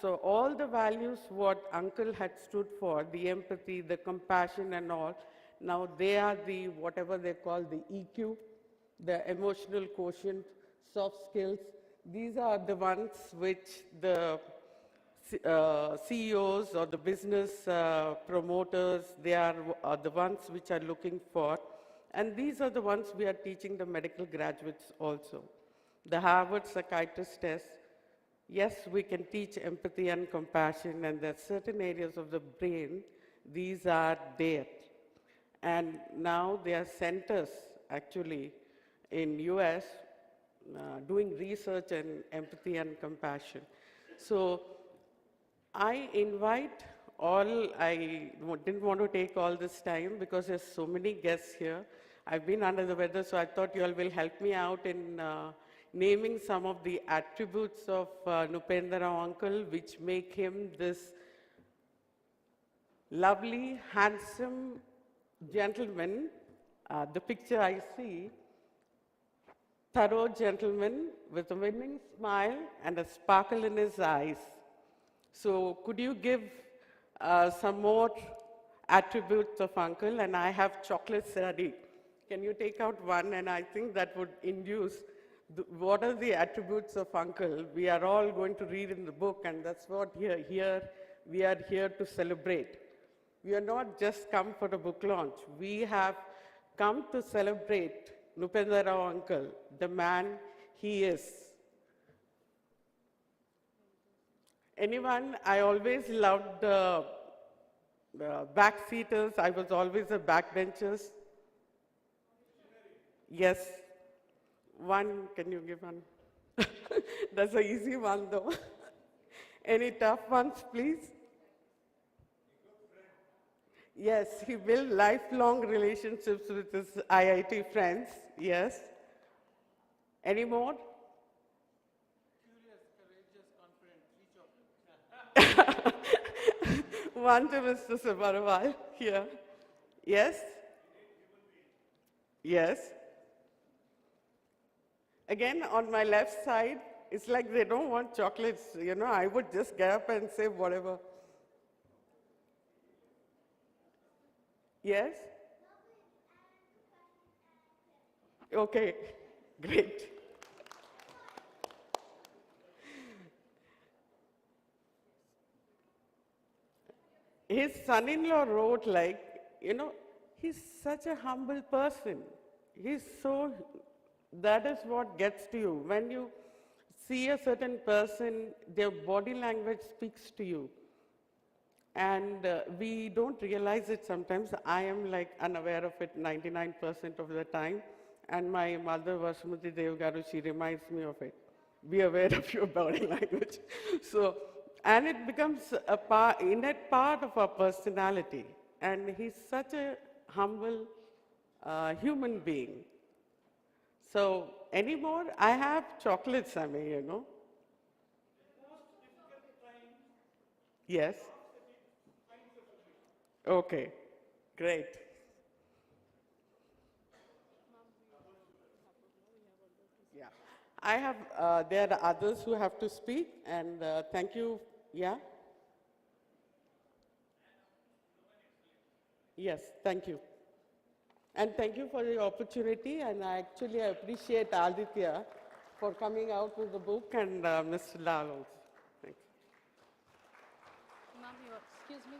so all the values what uncle had stood for, the empathy, the compassion and all, now they are the, whatever they call the EQ, the emotional quotient, soft skills. These are the ones which the CEOs or the business promoters, they are the ones which are looking for. And these are the ones we are teaching the medical graduates also. The Harvard psychiatrist test, yes, we can teach empathy and compassion, and there are certain areas of the brain, these are there. And now there are centers, actually, in US, doing research in empathy and compassion. So I invite all, I didn't want to take all this time because there's so many guests here. I've been under the weather, so I thought you all will help me out in naming some of the attributes of Nupendra Rao uncle, which make him this lovely, handsome gentleman. The picture I see, thorough gentleman with a winning smile and a sparkle in his eyes. So could you give some more attributes of uncle? And I have chocolates ready. Can you take out one? And I think that would induce what are the attributes of uncle. We are all going to read in the book, and that's what we are here to celebrate. We are not just come for a book launch. We have come to celebrate Nupendra Rao uncle, the man he is. Anyone? I always loved the backseaters. I was always a backbenchers. Yes. One, can you give one? That's an easy one though. Any tough ones, please? Yes, he built lifelong relationships with his IIT friends. Yes. Any more? One to Mr. Sabarwal here. Yes? Yes? Again, on my left side, it's like they don't want chocolates. You know, I would just get up and say whatever. Yes? Okay, great. His son-in-law wrote like, you know, he's such a humble person. He's so, that is what gets to you. When you see a certain person, their body language speaks to you. And we don't realize it sometimes. I am like unaware of it 99% of the time. And my mother, Vasumati Devgaru, she reminds me of it. Be aware of your body language. So, and it becomes a innate part of our personality. And he's such a humble human being. So, any more? I have chocolates, I mean, you know. Yes? Okay, great. Yeah. I have, there are others who have to speak, and thank you. Yeah? Yes, thank you. And thank you for the opportunity, and I actually appreciate Aditya for coming out with the book, and Mr. Lal also. Thank you. Ma'am, yours. Excuse me.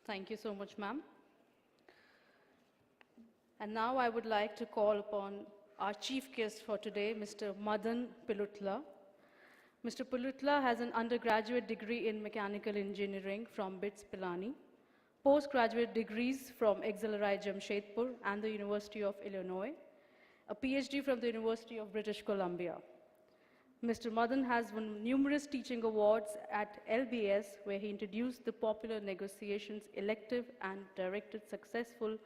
Thank you so much, ma'am. And now I would like to call upon our chief guest for today, Mr. Madan Pilutla. Mr. Pilutla has an undergraduate degree in mechanical engineering from BITS Pilani, postgraduate degrees from XLRI Jamshedpur and the University of Illinois, a PhD from the University of British Columbia. Mr. Madan has won numerous teaching awards at LBS, where he introduced the popular negotiations elective and directed successful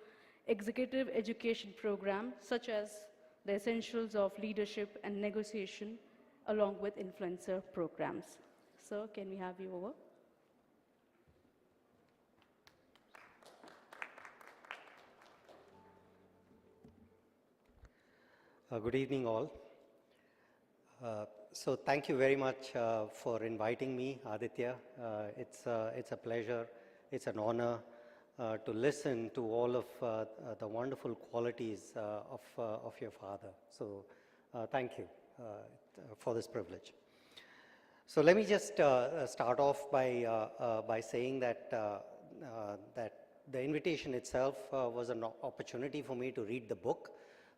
executive education program, such as the essentials of leadership and negotiation, along with influencer programs. Sir, can we have you over? Good evening, all. So thank you very much for inviting me, Aditya. It's a pleasure, it's an honor to listen to all of the wonderful qualities of your father. So thank you for this privilege. So let me just start off by saying that that the invitation itself was an opportunity for me to read the book.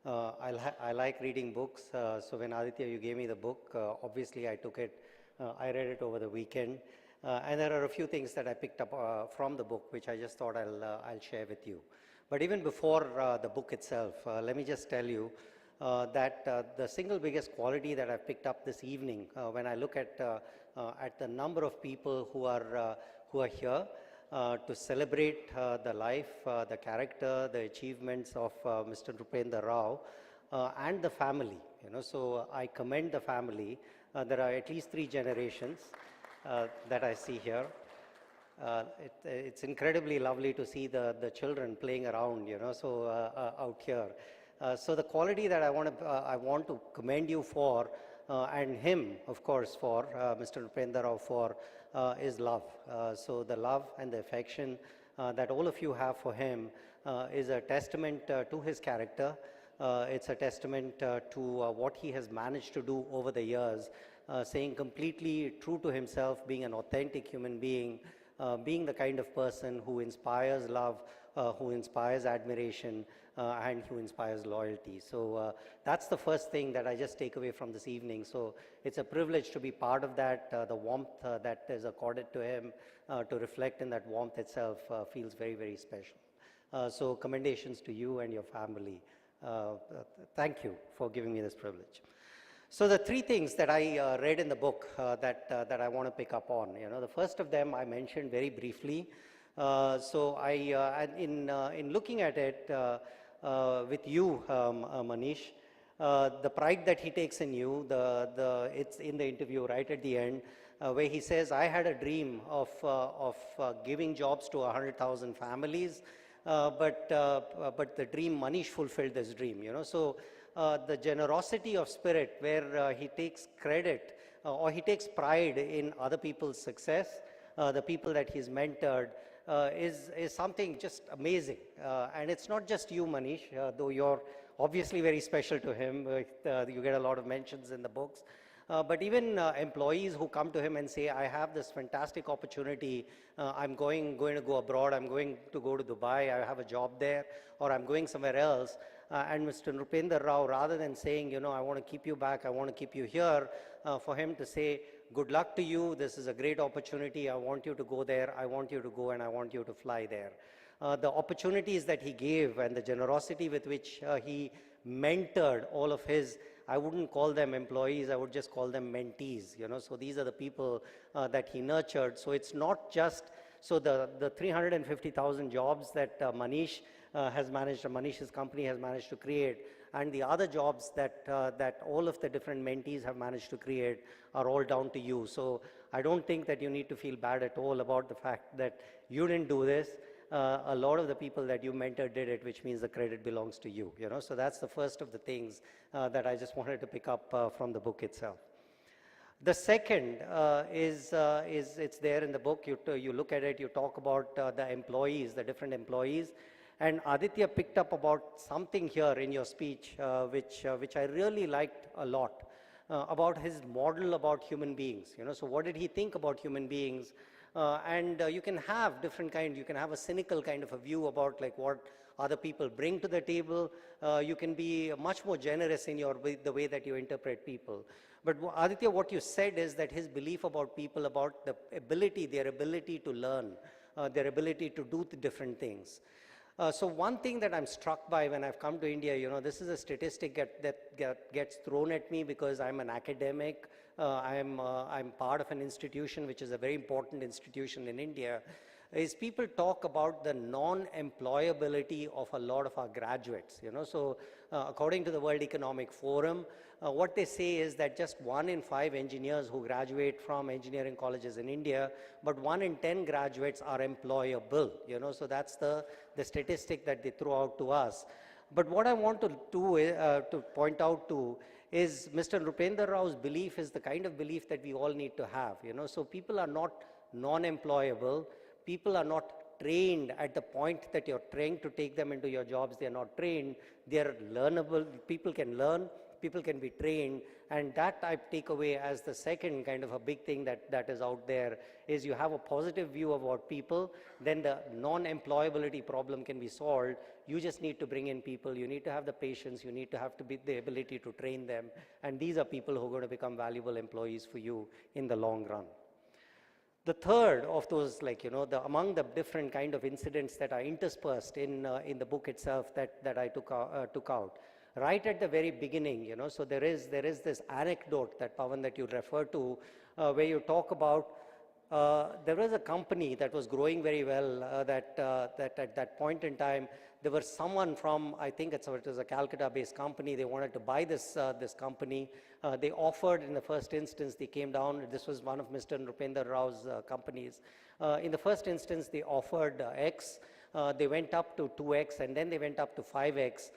I like reading books, so when Aditya, you gave me the book, obviously I took it, I read it over the weekend, and there are a few things that I picked up from the book, which I just thought I'll share with you. But even before the book itself, let me just tell you that the single biggest quality that I picked up this evening, when I look at the number of people who are here, to celebrate the life, the character, the achievements of Mr. Rupendra Rao and the family. So I commend the family. There are at least 3 generations that I see here. It's incredibly lovely to see the children playing around, so out here. So the quality that I want to commend you for, and him, of course, for Mr. Rupendra Rao for, is love. So the love and the affection that all of you have for him is a testament to his character. It's a testament to what he has managed to do over the years, staying completely true to himself, being an authentic human being, being the kind of person who inspires love, who inspires admiration, and who inspires loyalty. So that's the first thing that I just take away from this evening. So it's a privilege to be part of that. The warmth that is accorded to him, to reflect in that warmth itself, feels very, very special. So commendations to you and your family. Thank you for giving me this privilege. So the 3 things that I read in the book that I want to pick up on, the first of them I mentioned very briefly. So in looking at it with you, Manish, the pride that he takes in you, it's in the interview right at the end, where he says, I had a dream of giving jobs to 100,000 families, but the dream, Manish fulfilled this dream, So the generosity of spirit, where he takes credit or he takes pride in other people's success, the people that he's mentored, is something just amazing. And it's not just you, Manish, though you're obviously very special to him. You get a lot of mentions in the books. But even employees who come to him and say, I have this fantastic opportunity, I'm going to go abroad, I'm going to go to Dubai, I have a job there, or I'm going somewhere else. And Mr. Rupendra Rao, rather than saying, I want to keep you back, I want to keep you here, for him to say, good luck to you, this is a great opportunity, I want you to go there, I want you to go, and I want you to fly there. The opportunities that he gave and the generosity with which he mentored all of his, I wouldn't call them employees, I would just call them mentees, So these are the people that he nurtured. So it's not just, so the 350,000 jobs that Manish has managed, Manish's company has managed to create, and the other jobs that all of the different mentees have managed to create are all down to you. So I don't think that you need to feel bad at all about the fact that you didn't do this. A lot of the people that you mentored did it, which means the credit belongs to you. So that's the first of the things that I just wanted to pick up from the book itself. The second is it's there in the book. You look at it, you talk about the employees, the different employees. And Aditya picked up about something here in your speech, which I really liked a lot. about his model about human beings. So what did he think about human beings? And you can have different kind. You can have a cynical kind of a view about like what other people bring to the table. You can be much more generous in the way that you interpret people. But Aditya, what you said is that his belief about people, about their ability to learn, their ability to do the different things. So one thing that I'm struck by when I've come to India, this is a statistic that gets thrown at me because I'm an academic. I'm part of an institution which is a very important institution in India, is people talk about the non-employability of a lot of our graduates. So according to the World Economic Forum, what they say is that just 1 in 5 engineers who graduate from engineering colleges in India, but 1 in 10 graduates are employable. So that's the statistic that they throw out to us. But what I want to do to point out to is Mr. Nrupender Rao's belief is the kind of belief that we all need to have. So people are not non-employable. People are not trained at the point that you're trying to take them into your jobs. They're not trained. They're learnable. People can learn. People can be trained. And that I take away as the second kind of a big thing that is out there, is you have a positive view about people, then the non-employability problem can be solved. You just need to bring in people. You need to have the patience. You need to have the ability to train them. And these are people who are going to become valuable employees for you in the long run. The third of those, among the different kind of incidents that are interspersed in the book itself that I took out, right at the very beginning, so there is this anecdote that Pawan that you refer to, where you talk about there was a company that was growing very well. That at that point in time, there was someone from, I think it was a Calcutta-based company. They wanted to buy this company. They offered in the first instance. They came down. This was one of Mr. Nrupender Rao's companies. In the first instance, they offered X. They went up to 2X, and then they went up to 5X.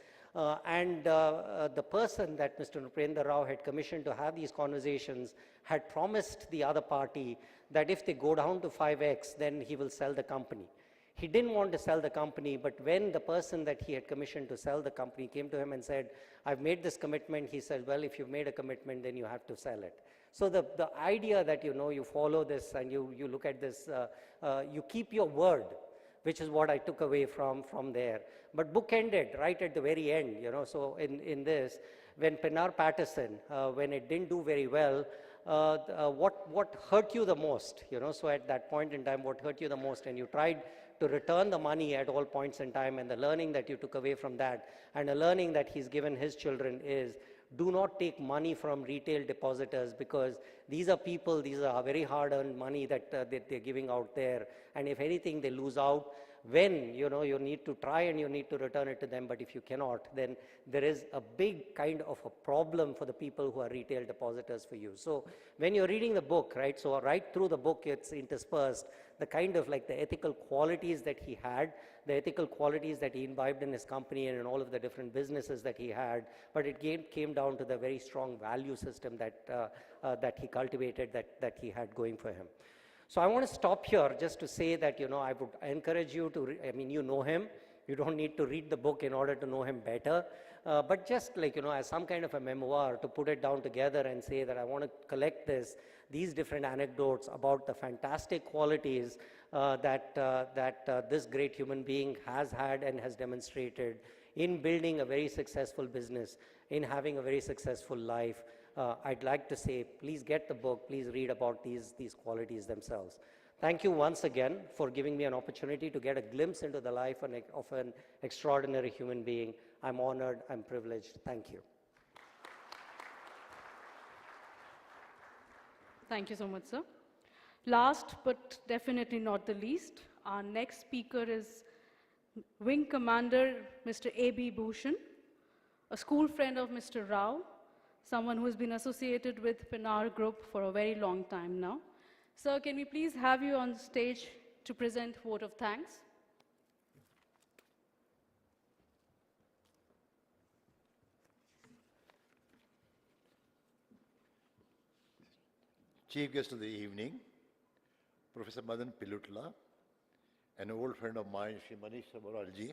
And the person that Mr. Nrupender Rao had commissioned to have these conversations had promised the other party that if they go down to 5X, then he will sell the company. He didn't want to sell the company, but when the person that he had commissioned to sell the company came to him and said, I've made this commitment, he said, well, if you've made a commitment, then you have to sell it. So the idea that, you follow this and you look at this, you keep your word, which is what I took away from there. But book ended right at the very end, so in this, when Pennar Patterson, when it didn't do very well, what hurt you the most, so at that point in time, what hurt you the most, and you tried to return the money at all points in time, and the learning that you took away from that, and a learning that he's given his children is, do not take money from retail depositors, because these are people, these are very hard-earned money that they're giving out there, and if anything, they lose out. When, you need to try and you need to return it to them, but if you cannot, then there is a big kind of a problem for the people who are retail depositors for you. So when you're reading the book, right, so right through the book, it's interspersed the kind of the ethical qualities that he had, the ethical qualities that he imbibed in his company and in all of the different businesses that he had, but it came down to the very strong value system that he cultivated, that he had going for him. So I want to stop here just to say that, I would encourage you to, you know him. You don't need to read the book in order to know him better. But just as some kind of a memoir, to put it down together and say that I want to collect these different anecdotes about the fantastic qualities that this great human being has had and has demonstrated in building a very successful business, in having a very successful life. I'd like to say, please get the book, please read about these qualities themselves. Thank you once again for giving me an opportunity to get a glimpse into the life of an extraordinary human being. I'm honored, I'm privileged. Thank you. Thank you so much, sir. Last but definitely not the least, our next speaker is Wing Commander Mr. A.B. Bhushan, a school friend of Mr. Rao, someone who has been associated with Pennar Group for a very long time now. Sir, can we please have you on stage to present vote of thanks? Chief guest of the evening, Professor Madan Pilutla, an old friend of mine, Shri Manish Sabaralji,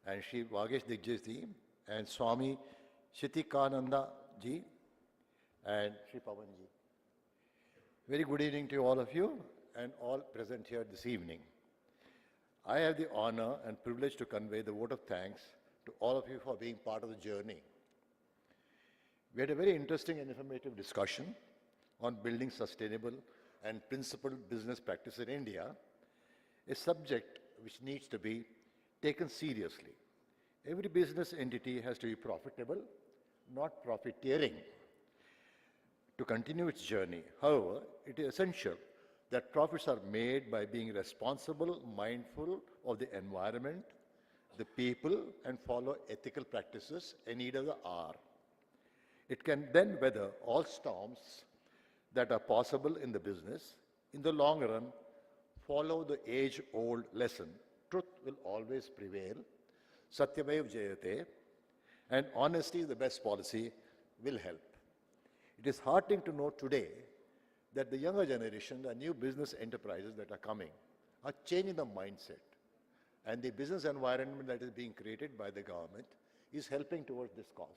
and Shri Vagesh Digjaji, and Swami Shitikananda ji, and Sri Pavanji. Very good evening to all of you and all present here this evening. I have the honor and privilege to convey the vote of thanks to all of you for being part of the journey. We had a very interesting and informative discussion on building sustainable and principled business practice in India, a subject which needs to be taken seriously. Every business entity has to be profitable, not profiteering, to continue its journey. However, it is essential that profits are made by being responsible, mindful of the environment, the people, and follow ethical practices in need of the hour. It can then weather all storms that are possible in the business. In the long run, follow the age-old lesson. Truth will always prevail. Satyamev Jayate. And honesty is the best policy, will help. It is heartening to know today that the younger generation, the new business enterprises that are coming, are changing the mindset. And the business environment that is being created by the government is helping towards this cause.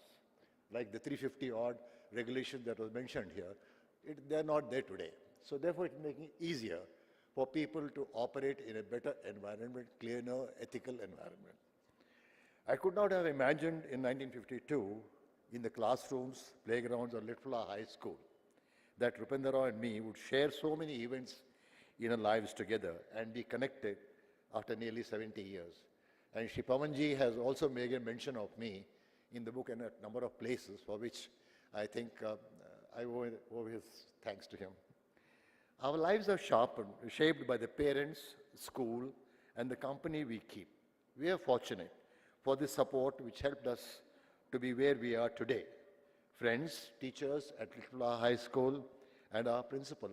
Like the 350 odd regulations that was mentioned here, they're not there today. So therefore, it's making it easier for people to operate in a better environment, cleaner, ethical environment. I could not have imagined in 1952, in the classrooms, playgrounds of Little High School, that Rupendra Rao and me would share so many events in our lives together and be connected after nearly 70 years. And Shri Pavanji has also made a mention of me in the book and a number of places for which I think I owe his thanks to him. Our lives are shaped by the parents, school, and the company we keep. We are fortunate for this support which helped us to be where we are today. Friends, teachers at Little High School, and our principal,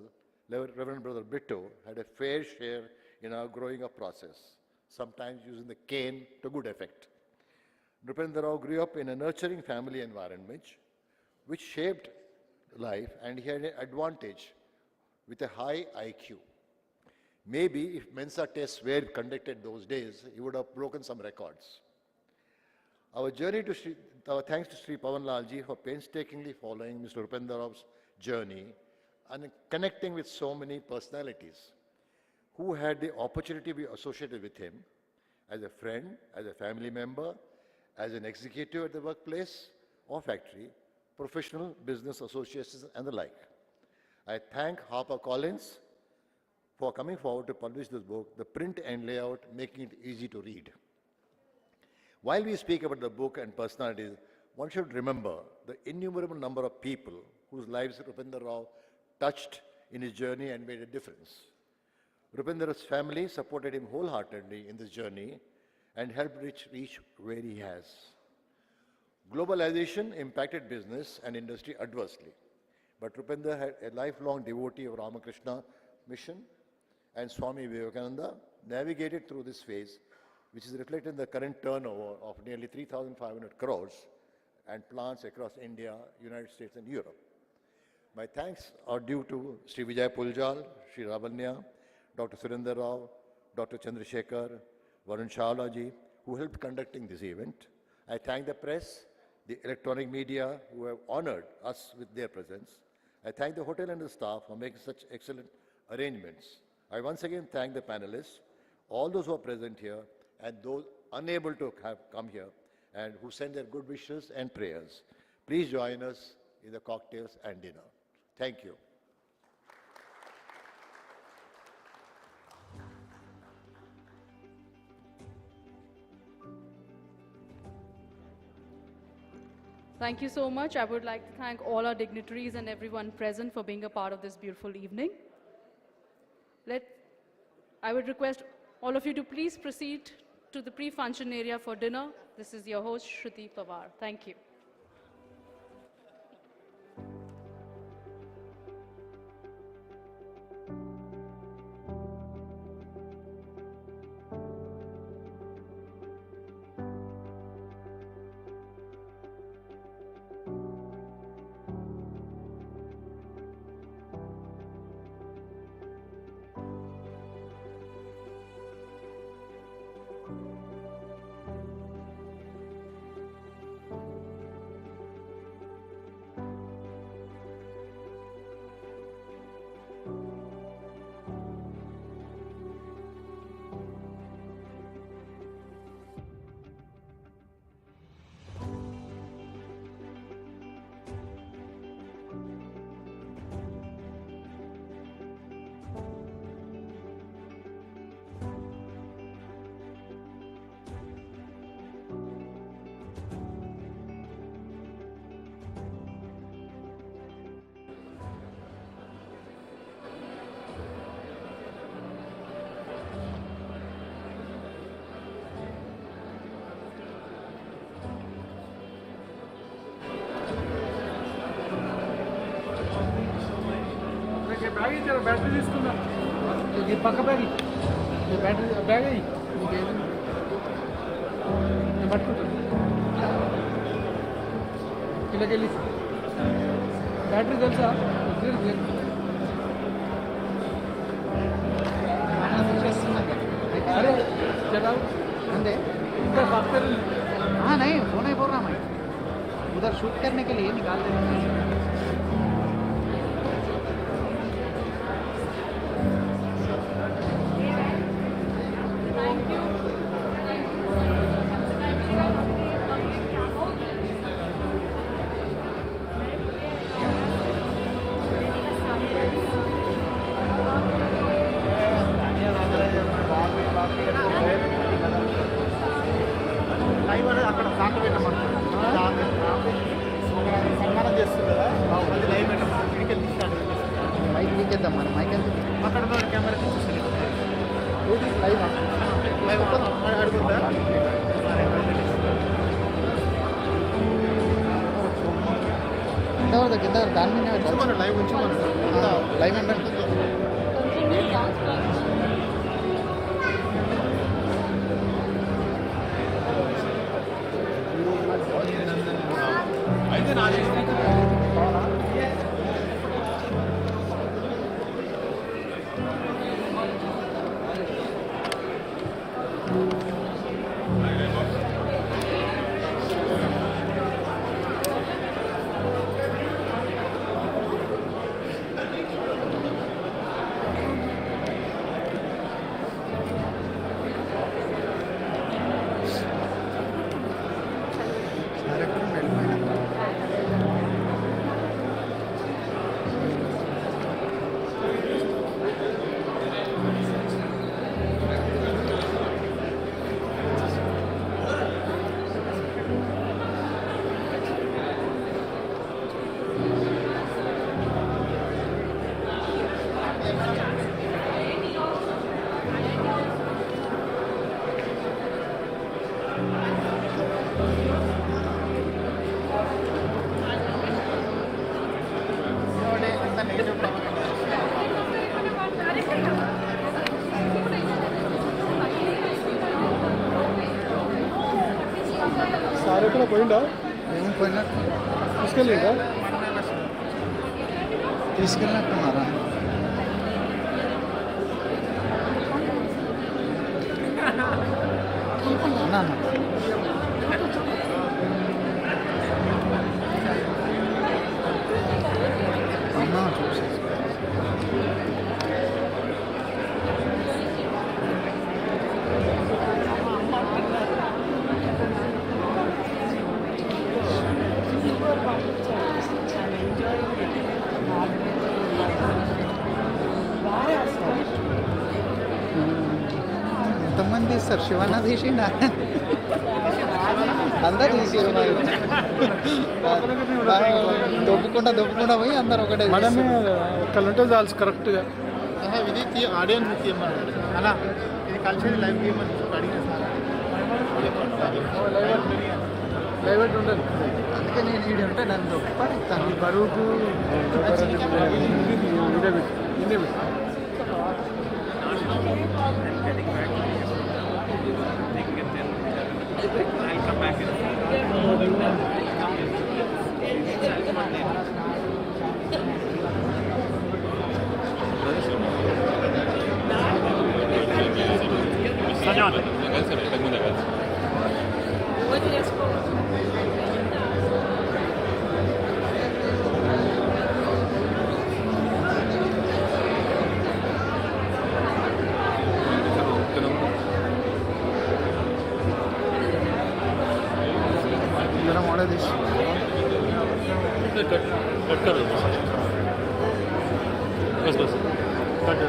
Reverend Brother Bitto, had a fair share in our growing up process, sometimes using the cane to good effect. Nrupendra Rao grew up in a nurturing family environment which shaped life, and he had an advantage with a high IQ. Maybe if Mensa tests were conducted those days, he would have broken some records. Our thanks to Sri Pavan Lalji for painstakingly following Mr. Rupendra Rao's journey and connecting with so many personalities who had the opportunity to be associated with him as a friend, as a family member, as an executive at the workplace or factory, professional business associations, and the like. I thank HarperCollins for coming forward to publish this book, the print and layout making it easy to read. While we speak about the book and personalities, one should remember the innumerable number of people whose lives Rupendra Rao touched in his journey and made a difference. Rupendra's family supported him wholeheartedly in this journey and helped reach where he has. Globalization impacted business and industry adversely, but Rupendra had a lifelong devotee of Ramakrishna mission, and Swami Vivekananda navigated through this phase, which is reflected in the current turnover of nearly 3,500 crores and plants across India, United States, and Europe. My thanks are due to Sri Vijay Puljal, Sri Ravanya, Dr. Surendra Rao, Dr. Chandrasekhar, Varun Chawla ji, who helped conducting this event. I thank the press, the electronic media who have honored us with their presence. I thank the hotel and the staff for making such excellent arrangements. I once again thank the panelists, all those who are present here, and those unable to have come here, and who send their good wishes and prayers. Please join us in the cocktails and dinner. Thank you. Thank you so much. I would like to thank all our dignitaries and everyone present for being a part of this beautiful evening. I would request all of you to please proceed to the pre-function area for dinner. This is your host, Shruti Pawar. Thank you. Bag ఇచ్చారు, battery తీసుకుందాం. ఈ పక్క bag battery bag అయ్యి ఇంకేది నేను పట్టుకుంటాను. ఇలాకెళ్ళి battery తెలుసా? अरे चलाओ अंदे इधर बात कर. हाँ नहीं वो नहीं बोल रहा मैं, उधर शूट करने के लिए निकाल देना. అక్కడ దాంట్లో పెట్టమంటారు, సన్మానం చేస్తుంది కదా, అది లైవ్ పెట్టమంటారు. ఇడికి తీస్తాడు మైక్ తీకేద్దాం, మన మైక్ అక్కడ కెమెరా తీసేస్తాడు. లైవ్ లైవ్ అడుగుద్దా ఎంతవరకు కింద దాని మీద లైవ్ ఉంచమన్నాడు. లైవ్ అంటే అయితే నా సార్ ఎక్కడ పోయిందా? ఏం పోయినా తీసుకెళ్ళిందా? తీసుకెళ్ళినట్టున్నారా? చూసి ఎంతమంది తీస్తారు? శివన్న తీసిండా? అందరు తీసారు. దొబ్బుకుండా పోయి అందరు ఒకటే మనమే ఒక్కళ్ళుంటే చాలు కరెక్ట్గా. ఇది ఆడియన్స్ తీయమన్నాడు అలా, ఇది కలిసి లైవ్ తీయమని అడిగిన లైవ్ పెట్టి ఉండదు. అందుకే నేను వీడియో ఉంటే నన్ను దొబ్బిస్తాను. ఈ బరువుకు ఇదే I'll come back in. Sajan. this. Cut कर दो बस बस कट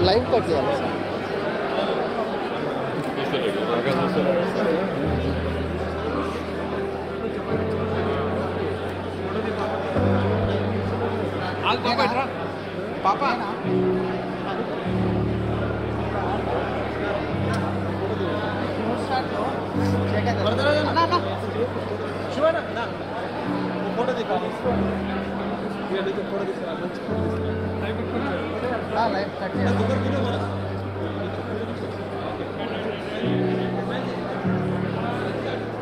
लाइव कट दिया पापा शिवाना లైవ్ కట్ చేయాలి.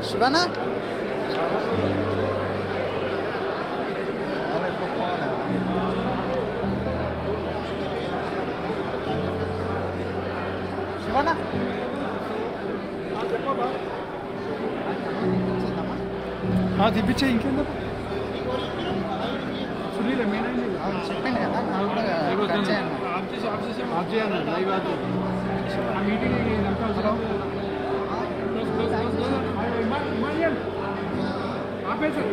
శివనా శివనా తెప్పించే ఇంకేందా సునీల్ మేనండి చెప్పింది కదా నాకు కూడా కట్ చేయండి. ఆఫ్ చేయాలి లైవ్ ఆ మీటింగ్ ఆపేసారు